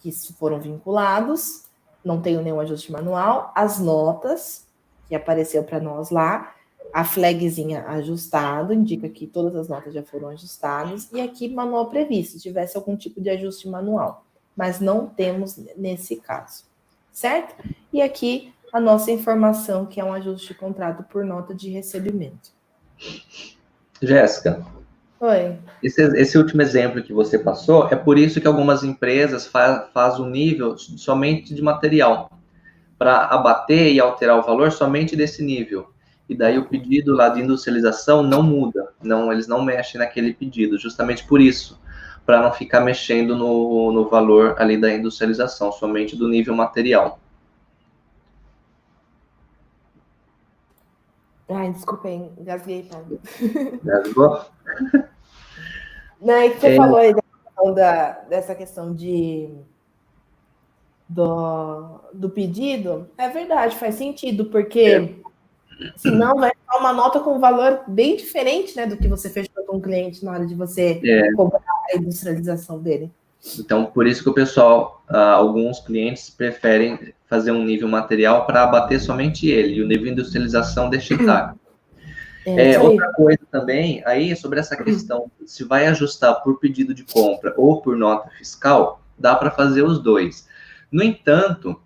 que foram vinculados. Não tenho nenhum ajuste manual. As notas, que apareceu para nós lá. A flagzinha ajustado, indica que todas as notas já foram ajustadas. E aqui, manual previsto, se tivesse algum tipo de ajuste manual. Mas não temos nesse caso, certo? E aqui, a nossa informação, que é um ajuste de contrato por nota de recebimento. Jéssica, oi. Esse último exemplo que você passou, é por isso que algumas empresas fazem um nível somente de material, para abater e alterar o valor somente desse nível. E daí o pedido lá de industrialização não muda, eles não mexem naquele pedido, justamente por isso, para não ficar mexendo no valor ali da industrialização, somente do nível material. Ai, desculpem, engasguei, Paulo. Engasgou? Não, é que você falou aí dessa questão do pedido. É verdade, faz sentido, porque senão vai ficar uma nota com um valor bem diferente, né, do que você fechou com o cliente na hora de você cobrar a industrialização dele. Então, por isso que o pessoal, alguns clientes preferem fazer um nível material para abater somente ele, e o nível de industrialização deixa intacto. Outra coisa também, aí, sobre essa questão, se vai ajustar por pedido de compra ou por nota fiscal, dá para fazer os dois. No entanto,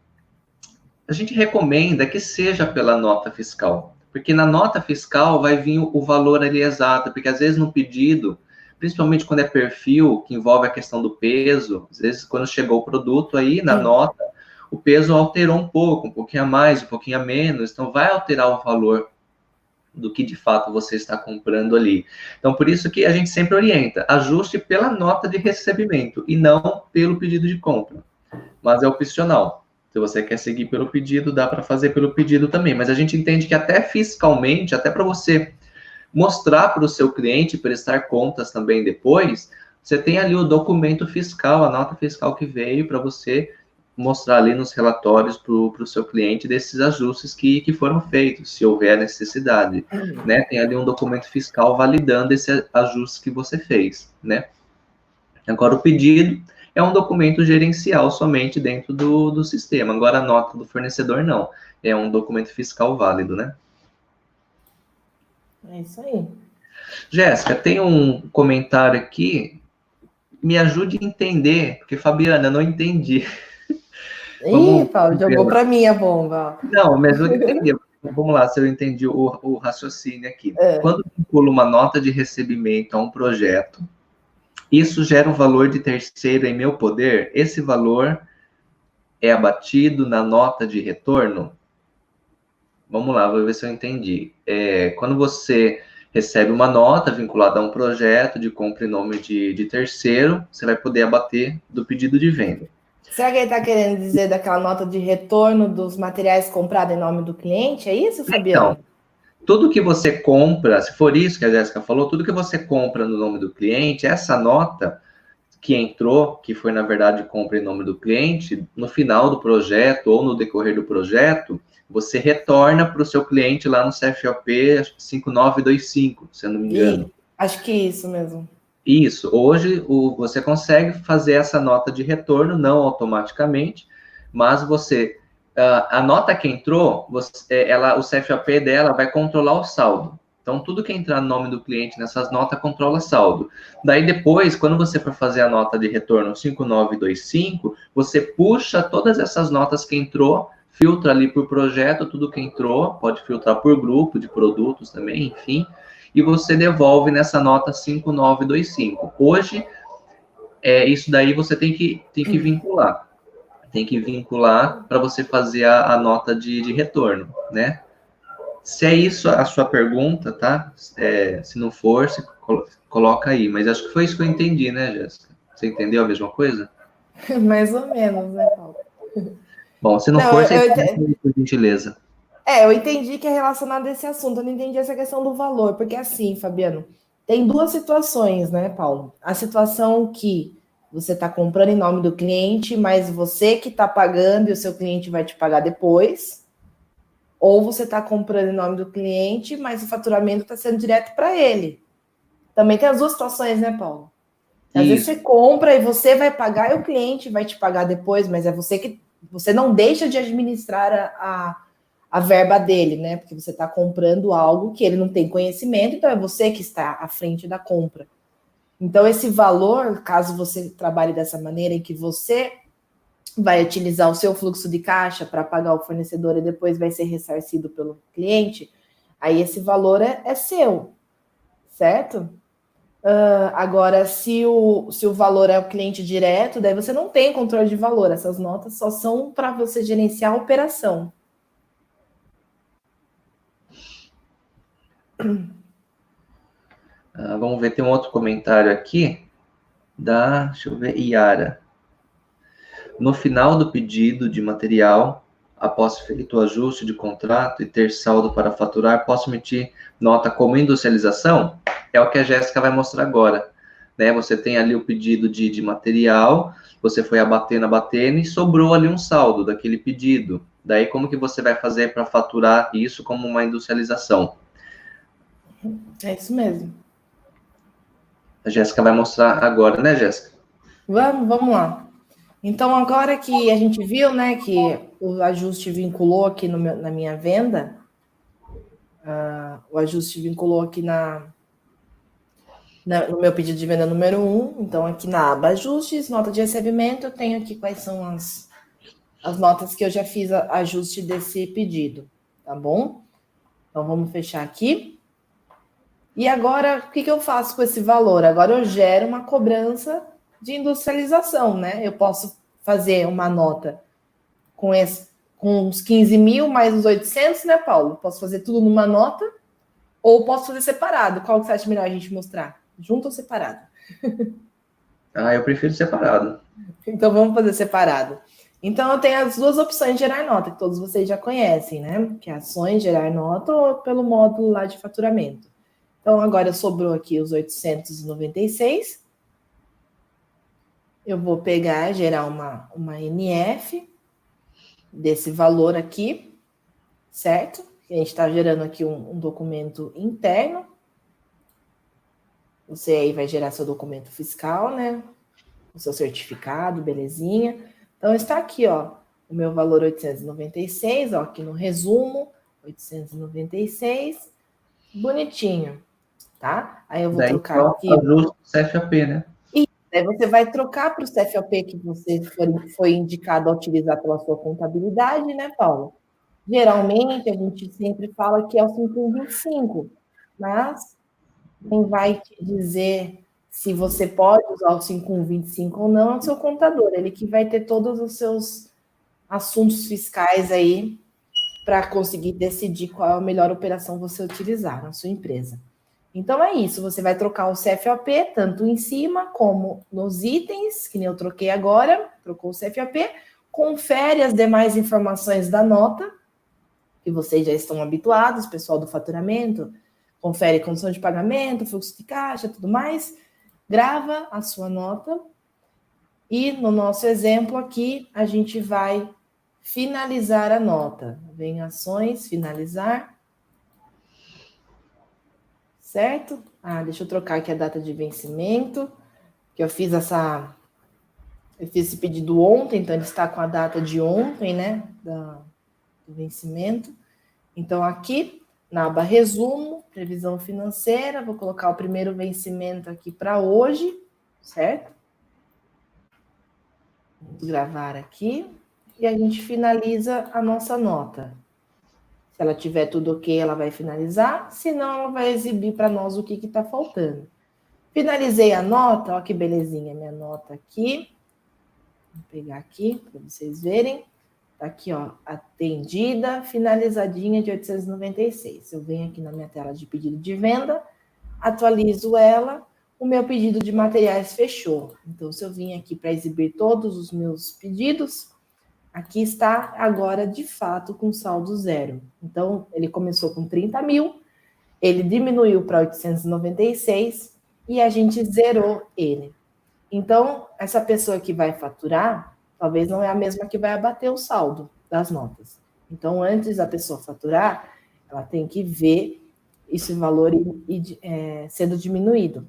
a gente recomenda que seja pela nota fiscal, porque na nota fiscal vai vir o valor ali exato, porque às vezes no pedido, principalmente quando é perfil, que envolve a questão do peso, às vezes quando chegou o produto aí, na nota, o peso alterou um pouquinho a mais, um pouquinho a menos, então vai alterar o valor do que de fato você está comprando ali. Então, por isso que a gente sempre orienta, ajuste pela nota de recebimento e não pelo pedido de compra. Mas é opcional. Se você quer seguir pelo pedido, dá para fazer pelo pedido também. Mas a gente entende que até fiscalmente, até para você mostrar para o seu cliente, prestar contas também depois, você tem ali o documento fiscal, a nota fiscal que veio para você mostrar ali nos relatórios para o seu cliente desses ajustes que foram feitos, se houver necessidade, né? Tem ali um documento fiscal validando esse ajuste que você fez, né? Agora, o pedido é um documento gerencial somente dentro do sistema. Agora, a nota do fornecedor não. É um documento fiscal válido, né? É isso aí. Jéssica, tem um comentário aqui. Me ajude a entender, porque, Fabiana, eu não entendi. Ih, Paulo, jogou para mim a bomba. Não, me ajude a entender. Vamos lá, se eu entendi o raciocínio aqui. É. Quando vincula uma nota de recebimento a um projeto, isso gera um valor de terceiro em meu poder? Esse valor é abatido na nota de retorno? Vamos lá, vou ver se eu entendi. Quando você recebe uma nota vinculada a um projeto de compra em nome de terceiro, você vai poder abater do pedido de venda. Será que ele está querendo dizer daquela nota de retorno dos materiais comprados em nome do cliente? É isso, Fabiano? Então, tudo que você compra, se for isso que a Jéssica falou, tudo que você compra no nome do cliente, essa nota que entrou, que foi na verdade compra em nome do cliente, no final do projeto ou no decorrer do projeto, você retorna para o seu cliente lá no CFOP 5925, se eu não me engano. Acho que isso mesmo. Isso. Hoje você consegue fazer essa nota de retorno, não automaticamente, mas você a nota que entrou, o CFOP dela vai controlar o saldo. Então, tudo que entrar no nome do cliente nessas notas controla saldo. Daí, depois, quando você for fazer a nota de retorno 5925, você puxa todas essas notas que entrou, filtra ali por projeto, tudo que entrou, pode filtrar por grupo de produtos também, enfim, e você devolve nessa nota 5925. Hoje, isso daí você tem que vincular. Tem que vincular para você fazer a nota de retorno, né? Se é isso a sua pergunta, tá? Se não for, você coloca aí. Mas acho que foi isso que eu entendi, né, Jéssica? Você entendeu a mesma coisa? Mais ou menos, né, Paulo? Bom, se não for, você entende, por gentileza. Eu entendi que é relacionado a esse assunto. Eu não entendi essa questão do valor. Porque assim, Fabiano, tem duas situações, né, Paulo? A situação que você está comprando em nome do cliente, mas você que está pagando e o seu cliente vai te pagar depois. Ou você está comprando em nome do cliente, mas o faturamento está sendo direto para ele. Também tem as duas situações, né, Paulo? Às vezes você compra e você vai pagar e o cliente vai te pagar depois, mas é você não deixa de administrar a verba dele, né? Porque você está comprando algo que ele não tem conhecimento, então é você que está à frente da compra. Então, esse valor, caso você trabalhe dessa maneira, em que você vai utilizar o seu fluxo de caixa para pagar o fornecedor e depois vai ser ressarcido pelo cliente, aí esse valor é seu, certo? Agora, se o valor é o cliente direto, daí você não tem controle de valor. Essas notas só são para você gerenciar a operação. Vamos ver, tem um outro comentário aqui deixa eu ver, Iara. No final do pedido de material, após feito o ajuste de contrato e ter saldo para faturar, posso emitir nota como industrialização? É o que a Jéssica vai mostrar agora. Né? Você tem ali o pedido de material, você foi abatendo e sobrou ali um saldo daquele pedido. Daí, como que você vai fazer para faturar isso como uma industrialização? É isso mesmo. A Jéssica vai mostrar agora, né, Jéssica? Vamos lá. Então, agora que a gente viu, né, que o ajuste vinculou aqui na minha venda, o ajuste vinculou aqui no meu pedido de venda número 1. Então, aqui na aba ajustes, nota de recebimento, eu tenho aqui quais são as notas que eu já fiz ajuste desse pedido, tá bom? Então, vamos fechar aqui. E agora, o que eu faço com esse valor? Agora eu gero uma cobrança de industrialização, né? Eu posso fazer uma nota com uns 15 mil mais os 800, né, Paulo? Posso fazer tudo numa nota ou posso fazer separado? Qual que você acha melhor a gente mostrar? Junto ou separado? Eu prefiro separado. Então vamos fazer separado. Então eu tenho as duas opções de gerar nota, que todos vocês já conhecem, né? Que é ações, gerar nota ou pelo módulo lá de faturamento. Então agora sobrou aqui os 896. Eu vou pegar, gerar uma NF desse valor aqui, certo? A gente está gerando aqui um documento interno. Você aí vai gerar seu documento fiscal, né? O seu certificado, belezinha. Então, está aqui, ó, o meu valor 896, ó, aqui no resumo, 896, bonitinho, tá? Aí eu vou Daí trocar só aqui. ajusta o CFAP, né? E aí você vai trocar para o CFOP que você foi indicado a utilizar pela sua contabilidade, né, Paulo? Geralmente, a gente sempre fala que é o 5125, mas quem vai te dizer se você pode usar o 5125 ou não é o seu contador, ele que vai ter todos os seus assuntos fiscais aí para conseguir decidir qual é a melhor operação você utilizar na sua empresa. Então é isso, você vai trocar o CFOP tanto em cima como nos itens, que nem eu troquei agora, trocou o CFOP, confere as demais informações da nota, que vocês já estão habituados, pessoal do faturamento, confere condição de pagamento, fluxo de caixa, tudo mais, grava a sua nota e no nosso exemplo aqui a gente vai finalizar a nota. Vem ações, finalizar, certo? Ah, deixa eu trocar aqui a data de vencimento, que eu fiz esse pedido ontem, então ele está com a data de ontem, né, do vencimento. Então, aqui, na aba resumo, previsão financeira, vou colocar o primeiro vencimento aqui para hoje, certo? Vou gravar aqui e a gente finaliza a nossa nota. Se ela tiver tudo ok, ela vai finalizar, senão ela vai exibir para nós o que está faltando. Finalizei a nota, olha que belezinha, minha nota aqui. Vou pegar aqui para vocês verem. Tá aqui, ó, atendida, finalizadinha de 896. Eu venho aqui na minha tela de pedido de venda, atualizo ela, o meu pedido de materiais fechou. Então, se eu vim aqui para exibir todos os meus pedidos, aqui está agora, de fato, com saldo zero. Então, ele começou com 30 mil, ele diminuiu para 896 e a gente zerou ele. Então, essa pessoa que vai faturar, talvez não é a mesma que vai abater o saldo das notas. Então, antes da pessoa faturar, ela tem que ver esse valor sendo diminuído.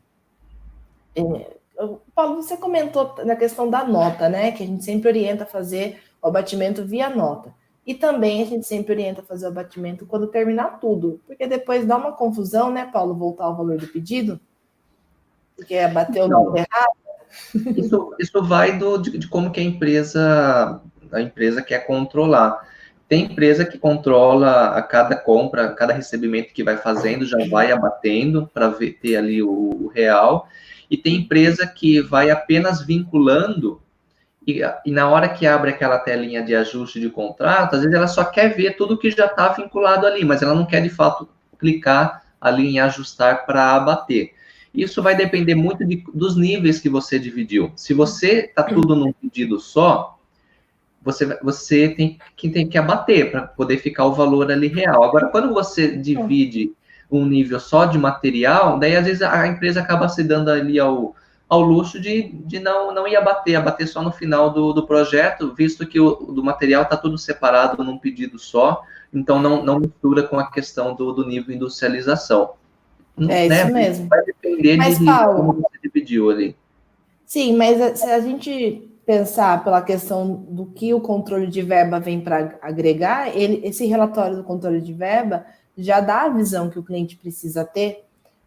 Paulo, você comentou na questão da nota, né? Que a gente sempre orienta a fazer o abatimento via nota. E também a gente sempre orienta a fazer o abatimento quando terminar tudo. Porque depois dá uma confusão, né, Paulo, voltar ao valor do pedido? Porque abateu Então, nota errada. isso vai de como que a empresa quer controlar. Tem empresa que controla a cada compra, a cada recebimento que vai fazendo, já vai abatendo para ter ali o real. E tem empresa que vai apenas vinculando e na hora que abre aquela telinha de ajuste de contrato, às vezes ela só quer ver tudo que já está vinculado ali, mas ela não quer de fato clicar ali em ajustar para abater. Isso vai depender muito dos níveis que você dividiu. Se você está tudo num pedido só, você tem que abater para poder ficar o valor ali real. Agora, quando você divide um nível só de material, daí às vezes a empresa acaba se dando ali ao luxo de não ir abater só no final do projeto, visto que o do material está tudo separado num pedido só, então não mistura com a questão do nível de industrialização. É Né? isso mesmo. Vai depender Mas, de como Paulo, você dividiu ali. sim, mas se a gente pensar pela questão do que o controle de verba vem para agregar, esse relatório do controle de verba já dá a visão que o cliente precisa ter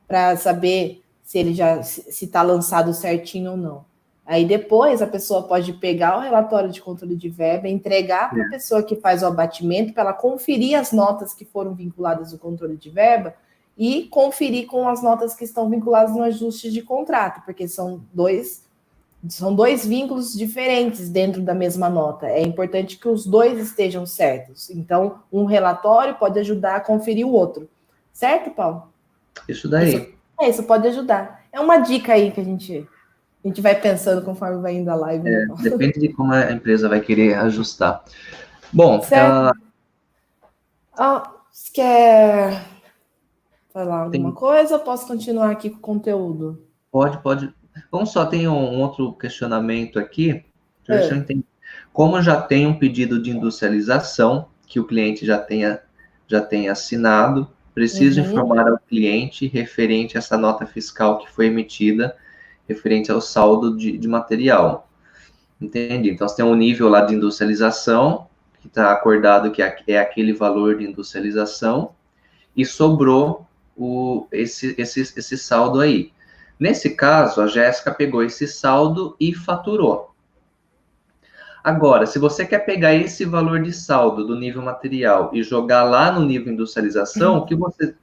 para saber se ele já se está lançado certinho ou não. Aí depois a pessoa pode pegar o relatório de controle de verba, entregar para a pessoa que faz o abatimento, para ela conferir as notas que foram vinculadas ao controle de verba e conferir com as notas que estão vinculadas no ajuste de contrato, porque são dois vínculos diferentes dentro da mesma nota. É importante que os dois estejam certos. Então, um relatório pode ajudar a conferir o outro. Certo, Paulo? Isso daí. Isso pode ajudar. É uma dica aí que a gente vai pensando conforme vai indo a live, né, Paulo? Depende de como a empresa vai querer ajustar. Bom, certo. Você quer falar alguma tem, coisa ou posso continuar aqui com o conteúdo? pode Vamos só, tem um outro questionamento aqui. Deixa eu ver se eu entendi. Como já tem um pedido de industrialização, que o cliente já tenha assinado, preciso informar ao cliente referente a essa nota fiscal que foi emitida, referente ao saldo de material. Entendi. Então, você tem um nível lá de industrialização, que está acordado que é aquele valor de industrialização, e sobrou esse saldo aí. Nesse caso, a Jéssica pegou esse saldo e faturou. Agora, se você quer pegar esse valor de saldo do nível material e jogar lá no nível industrialização,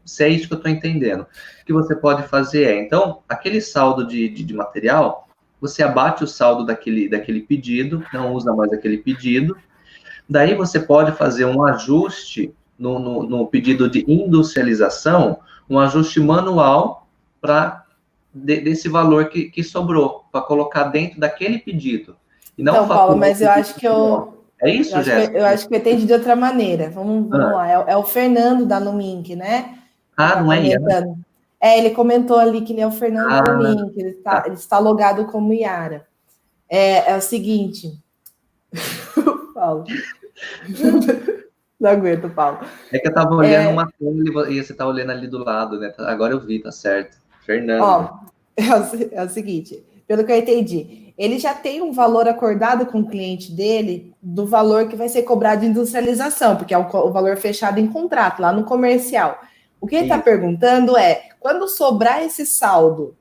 se é isso que eu estou entendendo, o que você pode fazer é, então, aquele saldo de material, você abate o saldo daquele pedido, não usa mais aquele pedido, daí você pode fazer um ajuste no pedido de industrialização, um ajuste manual desse valor que sobrou, para colocar dentro daquele pedido. E não então, Paulo, mas eu acho que É isso, Jéssica? eu acho que eu entendi de outra maneira. Vamos lá. É o Fernando da Lumink, né? Ah, não é Iara? Ele comentou ali que ele é o Fernando da Lumink, ele está logado como Iara. É o seguinte, Paulo. Não aguento, Paulo. É que eu estava olhando uma tela e você estava olhando ali do lado, né? Agora eu vi, tá certo. Fernando. Ó, é o seguinte, pelo que eu entendi, ele já tem um valor acordado com o cliente dele do valor que vai ser cobrado de industrialização, porque é o valor fechado em contrato, lá no comercial. O que ele está perguntando é, quando sobrar esse saldo,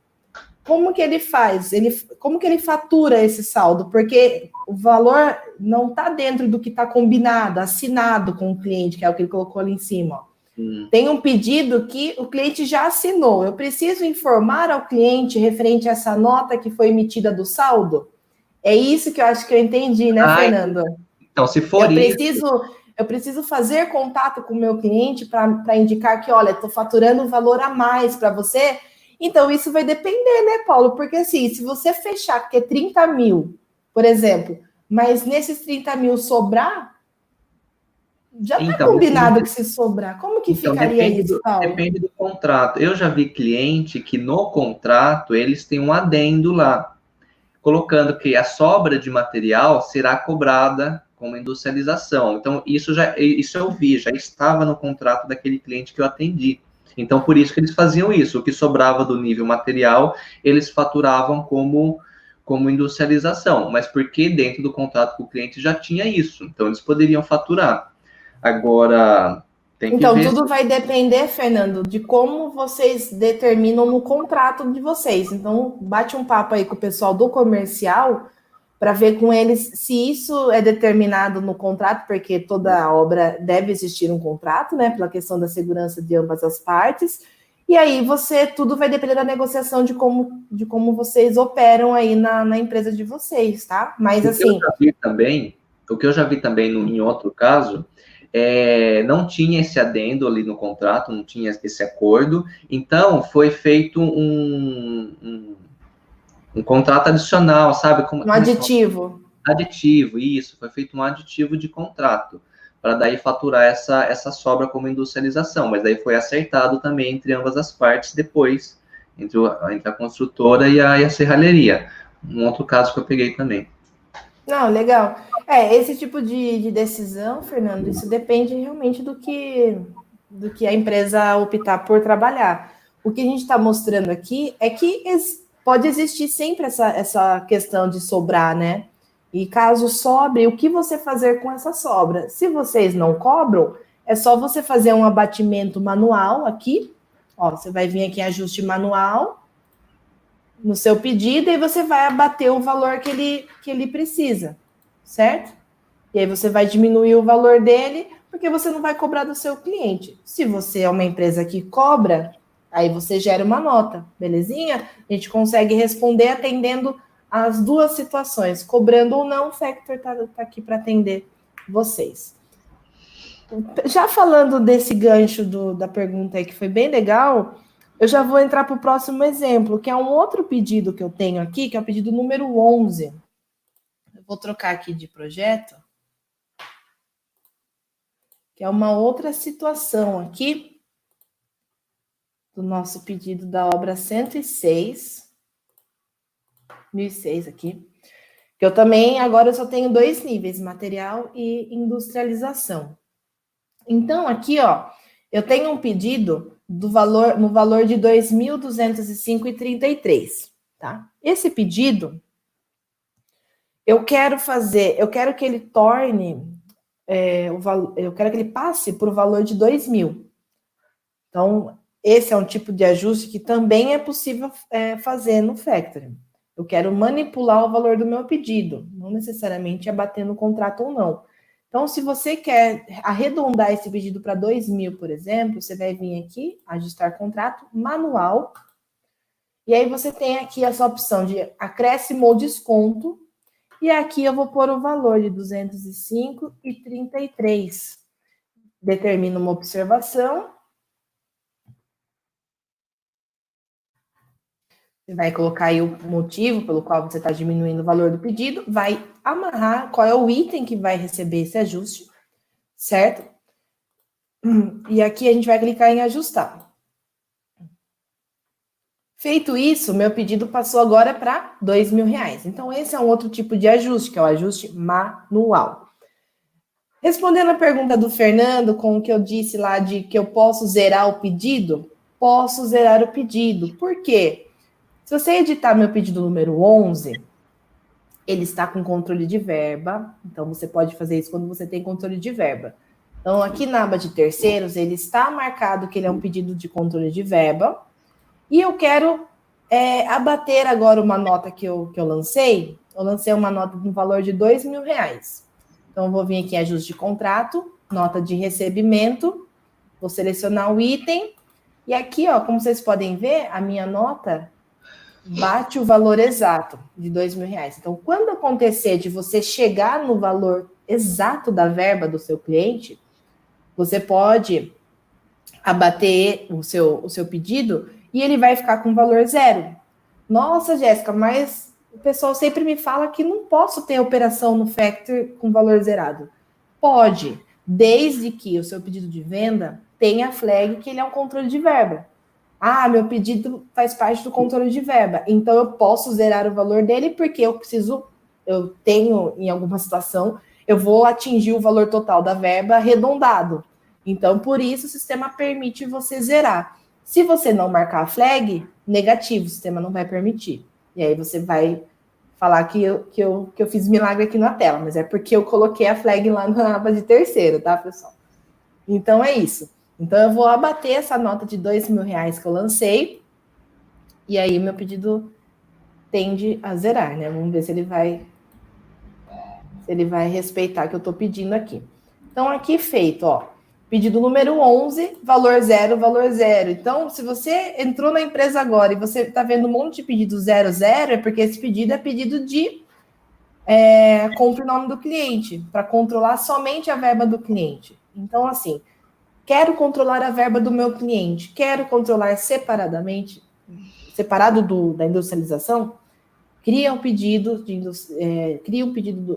como que ele faz? Como que ele fatura esse saldo? Porque o valor não está dentro do que está combinado, assinado com o cliente, que é o que ele colocou ali em cima. Ó. Tem um pedido que o cliente já assinou. Eu preciso informar ao cliente referente a essa nota que foi emitida do saldo? É isso que eu acho que eu entendi, né, Fernando? Então, se for eu preciso fazer contato com o meu cliente para indicar que, olha, estou faturando um valor a mais para você. Então, isso vai depender, né, Paulo? Porque assim, se você fechar que é 30 mil, por exemplo, mas nesses 30 mil sobrar, já está combinado que se sobrar. Como que ficaria isso, Paulo? Depende do contrato. Eu já vi cliente que no contrato eles têm um adendo lá, colocando que a sobra de material será cobrada como industrialização. Então, isso eu vi, já estava no contrato daquele cliente que eu atendi. Então, por isso que eles faziam isso. O que sobrava do nível material, eles faturavam como industrialização, mas porque dentro do contrato com o cliente já tinha isso. Então, eles poderiam faturar. Agora, tem que ver... Então, tudo vai depender, Fernando, de como vocês determinam no contrato de vocês. Então, bate um papo aí com o pessoal do comercial para ver com eles se isso é determinado no contrato, porque toda obra deve existir um contrato, né, pela questão da segurança de ambas as partes. E aí tudo vai depender da negociação de como vocês operam aí na empresa de vocês, tá? Mas assim. O que eu já vi também em outro caso, não tinha esse adendo ali no contrato, não tinha esse acordo, então foi feito um contrato adicional, sabe? Um aditivo. Aditivo, isso, foi feito um aditivo de contrato, para daí faturar essa sobra como industrialização, mas daí foi acertado também entre ambas as partes depois, entre a construtora e a serralheria. Um outro caso que eu peguei também. Não, legal. Esse tipo de decisão, Fernando, isso depende realmente do que a empresa optar por trabalhar. O que a gente está mostrando aqui é que pode existir sempre essa questão de sobrar, né? E caso sobre, o que você fazer com essa sobra? Se vocês não cobram, é só você fazer um abatimento manual aqui. Ó, você vai vir aqui em ajuste manual no seu pedido e você vai abater o valor que ele precisa, certo? E aí você vai diminuir o valor dele, porque você não vai cobrar do seu cliente. Se você é uma empresa que cobra, aí você gera uma nota, belezinha? A gente consegue responder atendendo as duas situações, cobrando ou não, o Factor tá aqui para atender vocês. Já falando desse gancho da pergunta aí, que foi bem legal, eu já vou entrar para o próximo exemplo, que é um outro pedido que eu tenho aqui, que é o pedido número 11. Eu vou trocar aqui de projeto, que é uma outra situação aqui do nosso pedido da obra 106. 1006 aqui. Que eu também, agora eu só tenho 2 níveis, material e industrialização. Então, aqui, ó, eu tenho um pedido no valor de 2.205,33, tá? Esse pedido, eu quero que ele torne, eu quero que ele passe para o valor de 2.000. Então, esse é um tipo de ajuste que também é possível fazer no Factoring. Eu quero manipular o valor do meu pedido, não necessariamente abater no contrato ou não. Então, se você quer arredondar esse pedido para 2.000, por exemplo, você vai vir aqui, ajustar contrato manual, e aí você tem aqui essa opção de acréscimo ou desconto, e aqui eu vou pôr o valor de 205,33. Determino uma observação. Você vai colocar aí o motivo pelo qual você está diminuindo o valor do pedido, vai amarrar qual é o item que vai receber esse ajuste, certo? E aqui a gente vai clicar em ajustar. Feito isso, meu pedido passou agora para R$2.000. Então, esse é um outro tipo de ajuste, que é o ajuste manual. Respondendo a pergunta do Fernando, com o que eu disse lá de que eu posso zerar o pedido, posso zerar o pedido. Por quê? Se você editar meu pedido número 11, ele está com controle de verba, então você pode fazer isso quando você tem controle de verba. Então, aqui na aba de terceiros, ele está marcado que ele é um pedido de controle de verba, e eu quero abater agora uma nota que eu lancei. Eu lancei uma nota no valor de R$2.000. Então, eu vou vir aqui em ajuste de contrato, nota de recebimento, vou selecionar o item, e aqui, ó, como vocês podem ver, a minha nota bate o valor exato de R$2.000. Então, quando acontecer de você chegar no valor exato da verba do seu cliente, você pode abater o seu pedido e ele vai ficar com valor zero. Nossa, Jéssica, mas o pessoal sempre me fala que não posso ter operação no Factor com valor zerado. Pode, desde que o seu pedido de venda tenha a flag que ele é um controle de verba. Ah, meu pedido faz parte do controle de verba, então eu posso zerar o valor dele porque eu tenho, em alguma situação, eu vou atingir o valor total da verba arredondado. Então, por isso, o sistema permite você zerar. Se você não marcar a flag, negativo, o sistema não vai permitir. E aí você vai falar que eu fiz milagre aqui na tela, mas é porque eu coloquei a flag lá na aba de terceiro, tá, pessoal? Então, é isso. Então, eu vou abater essa nota de R$2.000 que eu lancei, e aí meu pedido tende a zerar, né? Vamos ver se ele vai respeitar o que eu estou pedindo aqui. Então, aqui feito, ó, pedido número 11, valor zero, valor zero. Então, se você entrou na empresa agora e você está vendo um monte de pedido 00, é porque esse pedido é pedido de compra o nome do cliente, para controlar somente a verba do cliente. Então, assim, quero controlar a verba do meu cliente, quero controlar separadamente, separado da industrialização, cria um pedido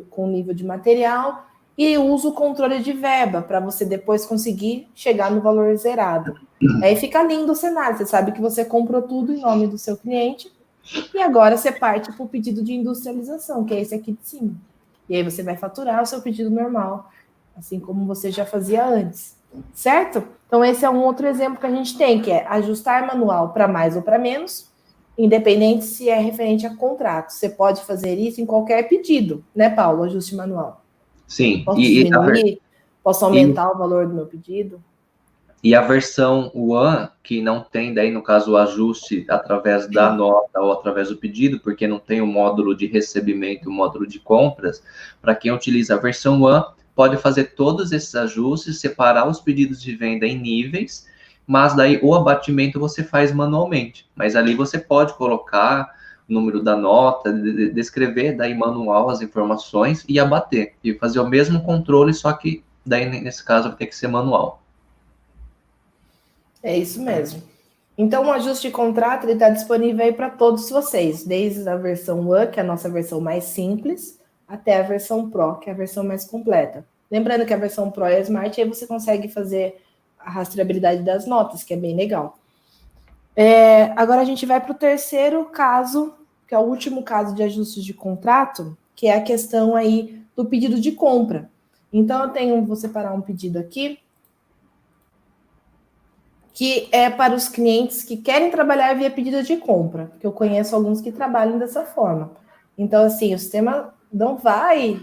com nível de material e usa o controle de verba para você depois conseguir chegar no valor zerado. Aí fica lindo o cenário, você sabe que você comprou tudo em nome do seu cliente e agora você parte para o pedido de industrialização, que é esse aqui de cima. E aí você vai faturar o seu pedido normal, assim como você já fazia antes, certo? Então esse é um outro exemplo que a gente tem, que é ajustar manual para mais ou para menos, independente se é referente a contrato. Você pode fazer isso em qualquer pedido, né, Paulo? Ajuste manual. Sim. Posso diminuir? Posso aumentar o valor do meu pedido? E a versão One, que não tem daí, no caso, o ajuste através da nota ou através do pedido, porque não tem o módulo de recebimento e o módulo de compras, para quem utiliza a versão One, pode fazer todos esses ajustes, separar os pedidos de venda em níveis, mas daí o abatimento você faz manualmente. Mas ali você pode colocar o número da nota, descrever daí manual as informações e abater. E fazer o mesmo controle, só que daí nesse caso vai ter que ser manual. É isso mesmo. Então, o ajuste de contrato está disponível aí para todos vocês, desde a versão One, que é a nossa versão mais simples, até a versão Pro, que é a versão mais completa. Lembrando que a versão Pro é Smart, aí você consegue fazer a rastreabilidade das notas, que é bem legal. Agora a gente vai para o terceiro caso que é o último caso de ajustes de contrato, que é a questão aí do pedido de compra. Então, vou separar um pedido aqui, que é para os clientes que querem trabalhar via pedido de compra, porque eu conheço alguns que trabalham dessa forma. Então, assim, o sistema não vai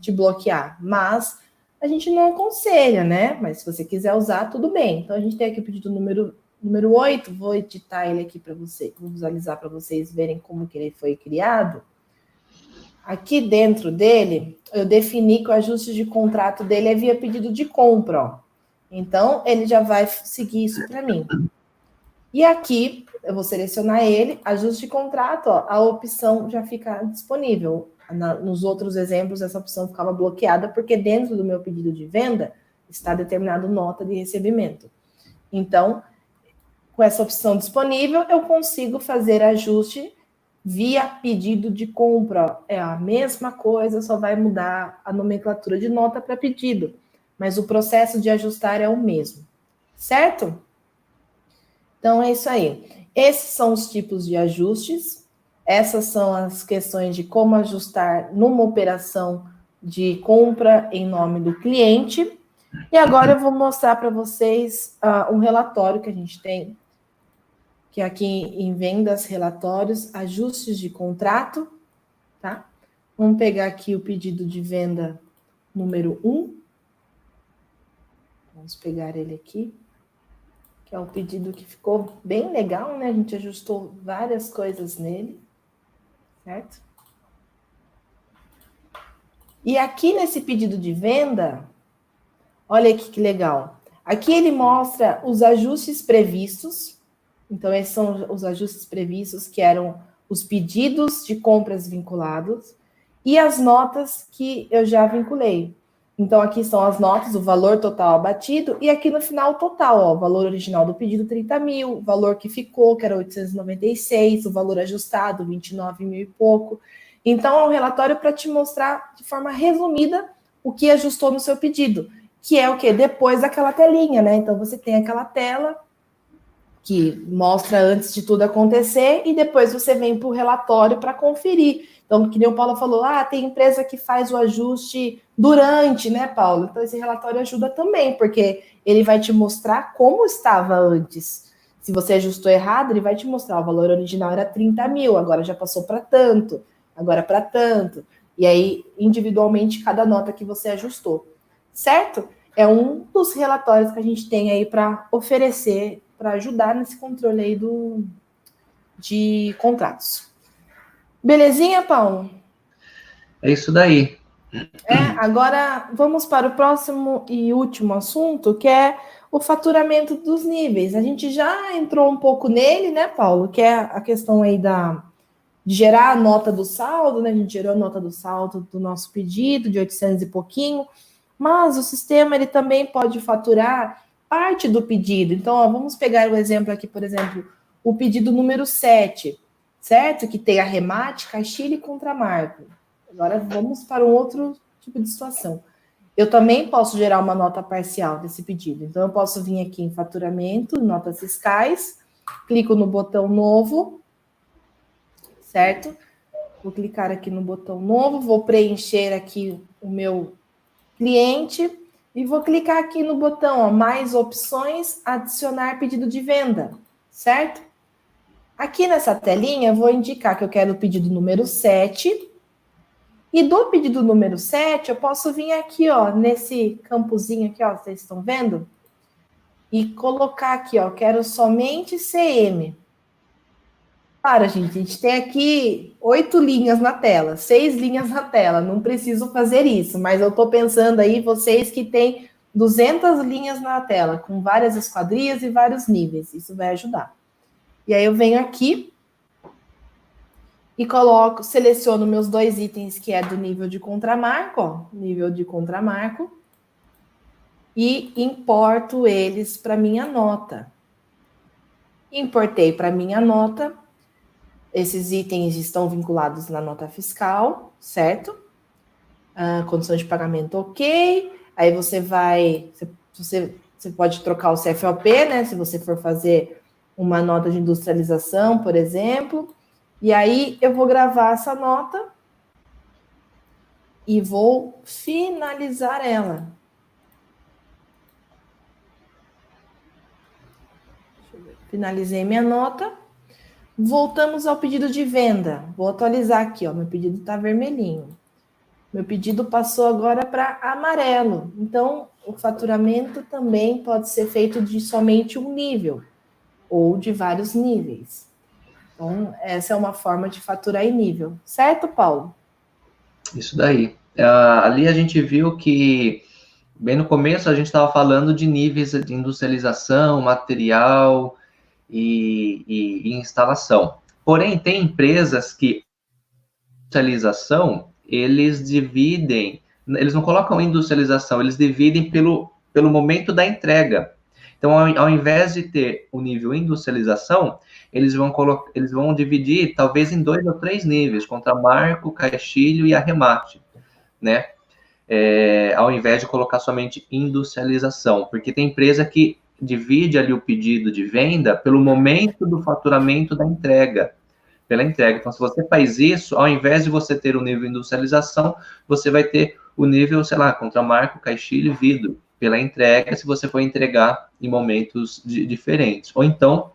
te bloquear, mas a gente não aconselha, né? Mas se você quiser usar, tudo bem. Então, a gente tem aqui o pedido número 8, vou editar ele aqui para você, vou visualizar para vocês verem como que ele foi criado. Aqui dentro dele, eu defini que o ajuste de contrato dele é via pedido de compra, ó. Então, ele já vai seguir isso para mim. E aqui, eu vou selecionar ele, ajuste de contrato, ó, a opção já fica disponível. Nos outros exemplos, essa opção ficava bloqueada, porque dentro do meu pedido de venda está determinado nota de recebimento. Então, com essa opção disponível, eu consigo fazer ajuste via pedido de compra. É a mesma coisa, só vai mudar a nomenclatura de nota para pedido. Mas o processo de ajustar é o mesmo, certo? Então, é isso aí. Esses são os tipos de ajustes. Essas são as questões de como ajustar numa operação de compra em nome do cliente. E agora eu vou mostrar para vocês um relatório que a gente tem, que é aqui em vendas, relatórios, ajustes de contrato, tá? Vamos pegar aqui o pedido de venda número 1. Vamos pegar ele aqui, que é um pedido que ficou bem legal, né? A gente ajustou várias coisas nele, certo? E aqui nesse pedido de venda, olha aqui que legal. Aqui ele mostra os ajustes previstos. Então, esses são os ajustes previstos, que eram os pedidos de compras vinculados e as notas que eu já vinculei. Então, aqui são as notas, o valor total abatido, e aqui no final o total, ó, o valor original do pedido, 30 mil, o valor que ficou, que era 896, o valor ajustado, 29 mil e pouco. Então, é um relatório para te mostrar de forma resumida o que ajustou no seu pedido, que é o quê? Depois daquela telinha, né? Então, você tem aquela tela que mostra antes de tudo acontecer e depois você vem para o relatório para conferir. Então, que nem o Paulo falou, tem empresa que faz o ajuste durante, né, Paulo? Então, esse relatório ajuda também, porque ele vai te mostrar como estava antes. Se você ajustou errado, ele vai te mostrar, o valor original era 30 mil, agora já passou para tanto, agora para tanto. E aí, individualmente, cada nota que você ajustou, certo? É um dos relatórios que a gente tem aí para oferecer, para ajudar nesse controle aí de contratos. Belezinha, Paulo? É isso daí. Agora vamos para o próximo e último assunto, que é o faturamento dos níveis. A gente já entrou um pouco nele, né, Paulo? Que é a questão aí de gerar a nota do saldo, né? A gente gerou a nota do saldo do nosso pedido, de 800 e pouquinho, mas o sistema ele também pode faturar parte do pedido. Então, ó, vamos pegar o exemplo aqui, por exemplo, o pedido número 7, certo? Que tem arremate, caixilha e contramarco. Agora vamos para um outro tipo de situação. Eu também posso gerar uma nota parcial desse pedido. Então, eu posso vir aqui em faturamento, notas fiscais, clico no botão novo, certo? Vou clicar aqui no botão novo, vou preencher aqui o meu cliente e vou clicar aqui no botão, ó, mais opções, adicionar pedido de venda, certo? Aqui nessa telinha, eu vou indicar que eu quero o pedido número 7. E do pedido número 7, eu posso vir aqui, ó, nesse campozinho aqui, ó, vocês estão vendo? E colocar aqui, ó, quero somente CM. Para, gente, a gente tem aqui 8 linhas na tela, 6 linhas na tela, não preciso fazer isso, mas eu estou pensando aí, vocês que têm 200 linhas na tela, com várias esquadrias e vários níveis, isso vai ajudar. E aí eu venho aqui e coloco, seleciono meus 2 itens, que é do nível de contramarco, ó, nível de contramarco, e importo eles para minha nota. Importei para minha nota. Esses itens estão vinculados na nota fiscal, certo? Condição de pagamento, ok. Aí você vai... Você pode trocar o CFOP, né? Se você for fazer uma nota de industrialização, por exemplo. E aí eu vou gravar essa nota e vou finalizar ela. Finalizei minha nota. Voltamos ao pedido de venda. Vou atualizar aqui, ó. Meu pedido está vermelhinho. Meu pedido passou agora para amarelo. Então, o faturamento também pode ser feito de somente um nível ou de vários níveis. Então, essa é uma forma de faturar em nível. Certo, Paulo? Isso daí. Ali a gente viu que, bem no começo, a gente estava falando de níveis de industrialização, material e instalação. Porém, tem empresas que industrialização, eles dividem, eles não colocam industrialização, eles dividem pelo momento da entrega. Então, ao invés de ter o nível industrialização, eles vão dividir talvez em 2 ou 3 níveis, contramarco, caixilho e arremate, né? Ao invés de colocar somente industrialização, porque tem empresa que divide ali o pedido de venda pelo momento do faturamento da entrega, pela entrega. Então, se você faz isso, ao invés de você ter o nível industrialização, você vai ter o nível, sei lá, contramarco, caixilho e vidro, pela entrega, se você for entregar em momentos diferentes. Ou então,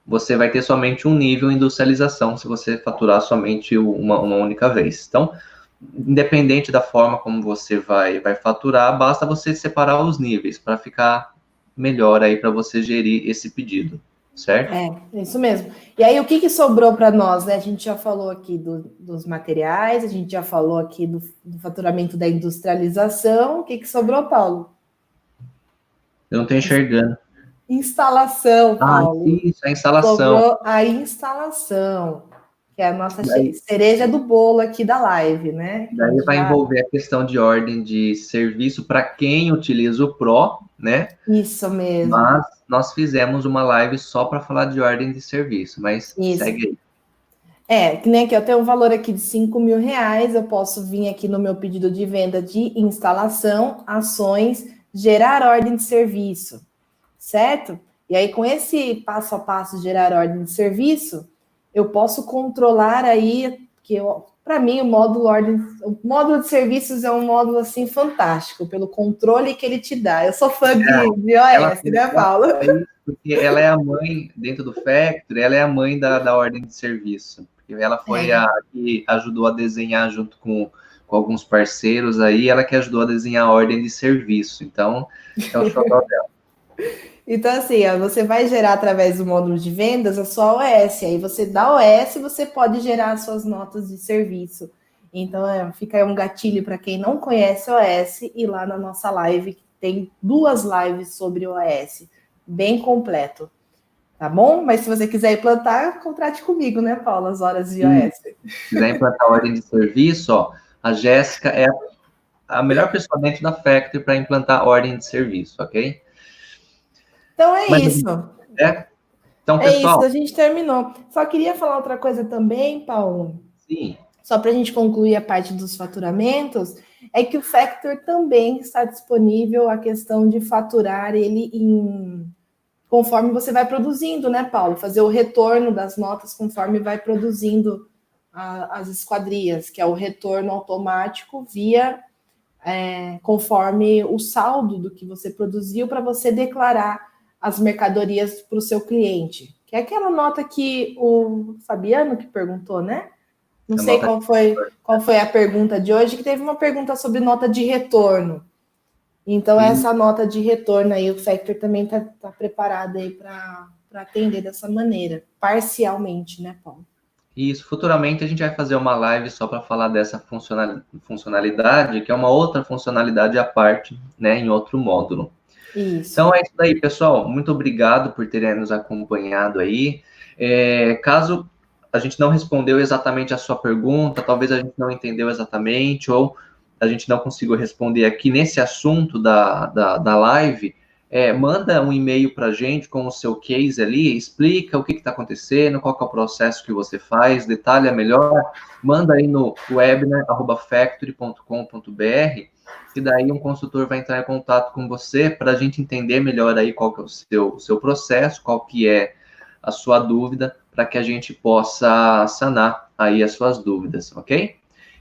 você vai ter somente um nível industrialização, se você faturar somente uma única vez. Então, independente da forma como você vai faturar, basta você separar os níveis para ficar melhor aí para você gerir esse pedido, certo? É isso mesmo. E aí, o que sobrou para nós, né? A gente já falou aqui dos materiais, a gente já falou aqui do faturamento da industrialização. O que sobrou, Paulo? Eu não estou enxergando. Instalação, Paulo. Isso, a instalação. Sobrou a instalação, que é a nossa cereja do bolo aqui da live, né? Daí vai envolver a questão de ordem de serviço para quem utiliza o Pro, né? Isso mesmo. Mas nós fizemos uma live só para falar de ordem de serviço, mas isso. Segue aí. Que nem aqui, eu tenho um valor aqui de R$5.000, eu posso vir aqui no meu pedido de venda de instalação, ações, gerar ordem de serviço, certo? E aí, com esse passo a passo, gerar ordem de serviço, eu posso controlar aí, que para mim o módulo de serviços é um módulo assim fantástico, pelo controle que ele te dá. Eu sou fã de OS, né, Paulo? Porque ela é a mãe, dentro do Factory, ela é a mãe da ordem de serviço. Porque ela foi a que ajudou a desenhar junto com alguns parceiros aí, ela que ajudou a desenhar a ordem de serviço. Então, é o xodó dela. Então, assim, você vai gerar através do módulo de vendas a sua OS. Aí você dá OS, você pode gerar as suas notas de serviço. Então, fica aí um gatilho para quem não conhece OS e lá na nossa live, tem 2 lives sobre OS, bem completo. Tá bom? Mas se você quiser implantar, contrate comigo, né, Paulo, as horas de OS. Se quiser implantar a ordem de serviço, ó, a Jéssica é a melhor pessoa dentro da Factory para implantar a ordem de serviço, ok? Então isso. Então, pessoal. Isso, a gente terminou. Só queria falar outra coisa também, Paulo. Sim. Só para a gente concluir a parte dos faturamentos, é que o Factor também está disponível a questão de faturar ele conforme você vai produzindo, né, Paulo? Fazer o retorno das notas conforme vai produzindo as esquadrias, que é o retorno automático via conforme o saldo do que você produziu para você declarar as mercadorias para o seu cliente. Que é aquela nota que o Fabiano que perguntou, né? Não sei qual foi a pergunta de hoje, que teve uma pergunta sobre nota de retorno. Então, essa nota de retorno aí, o Factor também está preparado aí para atender dessa maneira, parcialmente, né, Paulo? Isso, futuramente a gente vai fazer uma live só para falar dessa funcionalidade, que é uma outra funcionalidade à parte, né, em outro módulo. Isso. Então é isso aí, pessoal. Muito obrigado por terem nos acompanhado aí. Caso a gente não respondeu exatamente a sua pergunta, talvez a gente não entendeu exatamente, ou a gente não conseguiu responder aqui nesse assunto da live, manda um e-mail para a gente com o seu case ali, explica o que está acontecendo, qual que é o processo que você faz, detalha melhor, manda aí no webinar@factory.com.br, e daí um consultor vai entrar em contato com você para a gente entender melhor aí qual que é o seu processo, qual que é a sua dúvida, para que a gente possa sanar aí as suas dúvidas, ok?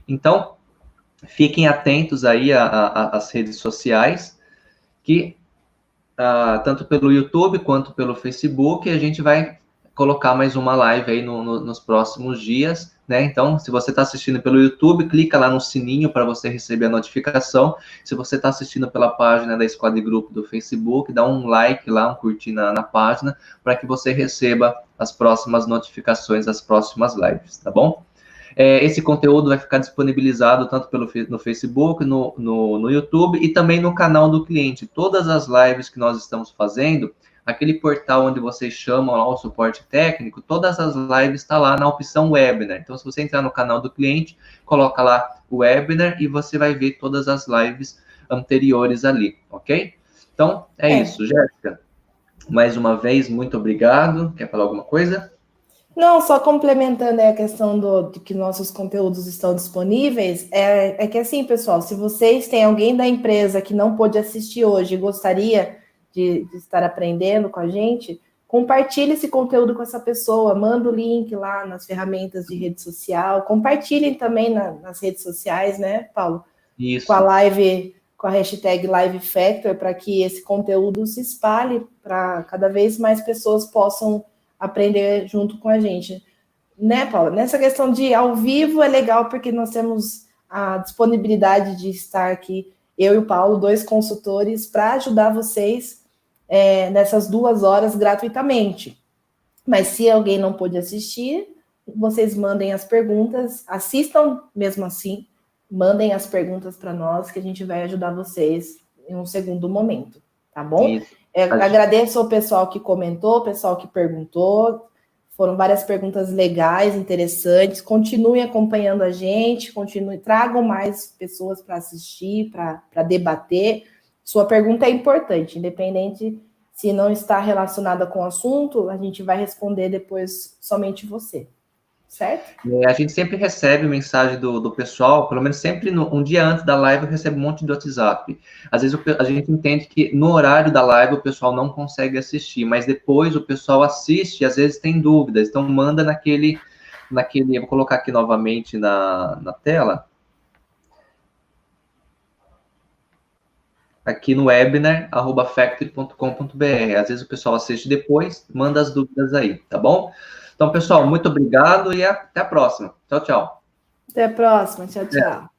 Então, fiquem atentos aí às redes sociais, que tanto pelo YouTube quanto pelo Facebook, a gente vai colocar mais uma live aí nos próximos dias, né? Então, se você está assistindo pelo YouTube, clica lá no sininho para você receber a notificação. Se você está assistindo pela página da Squad Group do Facebook, dá um like lá, um curtir na página, para que você receba as próximas notificações das próximas lives, tá bom? Esse conteúdo vai ficar disponibilizado tanto no Facebook, no YouTube e também no canal do cliente. Todas as lives que nós estamos fazendo, aquele portal onde vocês chamam lá o suporte técnico, todas as lives estão lá na opção webinar. Então, se você entrar no canal do cliente, coloca lá o webinar e você vai ver todas as lives anteriores ali, ok? Então, é isso, Jéssica. Mais uma vez, muito obrigado. Quer falar alguma coisa? Não, só complementando a questão de que nossos conteúdos estão disponíveis, é que assim, pessoal, se vocês têm alguém da empresa que não pôde assistir hoje e gostaria de estar aprendendo com a gente, compartilhe esse conteúdo com essa pessoa, manda o link lá nas ferramentas de rede social, compartilhem também nas redes sociais, né, Paulo? Isso. Com a live, com a hashtag LiveFactor, para que esse conteúdo se espalhe para cada vez mais pessoas possam aprender junto com a gente, né, Paula? Nessa questão de ao vivo é legal porque nós temos a disponibilidade de estar aqui, eu e o Paulo, 2 consultores, para ajudar vocês nessas 2 horas gratuitamente. Mas se alguém não pôde assistir, vocês mandem as perguntas, assistam mesmo assim, mandem as perguntas para nós que a gente vai ajudar vocês em um segundo momento, tá bom? Isso. Agradeço ao pessoal que comentou, ao pessoal que perguntou. Foram várias perguntas legais, interessantes. Continue acompanhando a gente, tragam mais pessoas para assistir, para debater. Sua pergunta é importante, independente se não está relacionada com o assunto, a gente vai responder depois somente você. Certo? A gente sempre recebe mensagem do pessoal, pelo menos sempre um dia antes da live eu recebo um monte de WhatsApp. Às vezes a gente entende que no horário da live o pessoal não consegue assistir, mas depois o pessoal assiste e às vezes tem dúvidas. Então manda naquele eu vou colocar aqui novamente na tela. Aqui no webinar, @factory.com.br. Às vezes o pessoal assiste depois, manda as dúvidas aí, tá bom? Então, pessoal, muito obrigado e até a próxima. Tchau, tchau. Até a próxima. Tchau, tchau.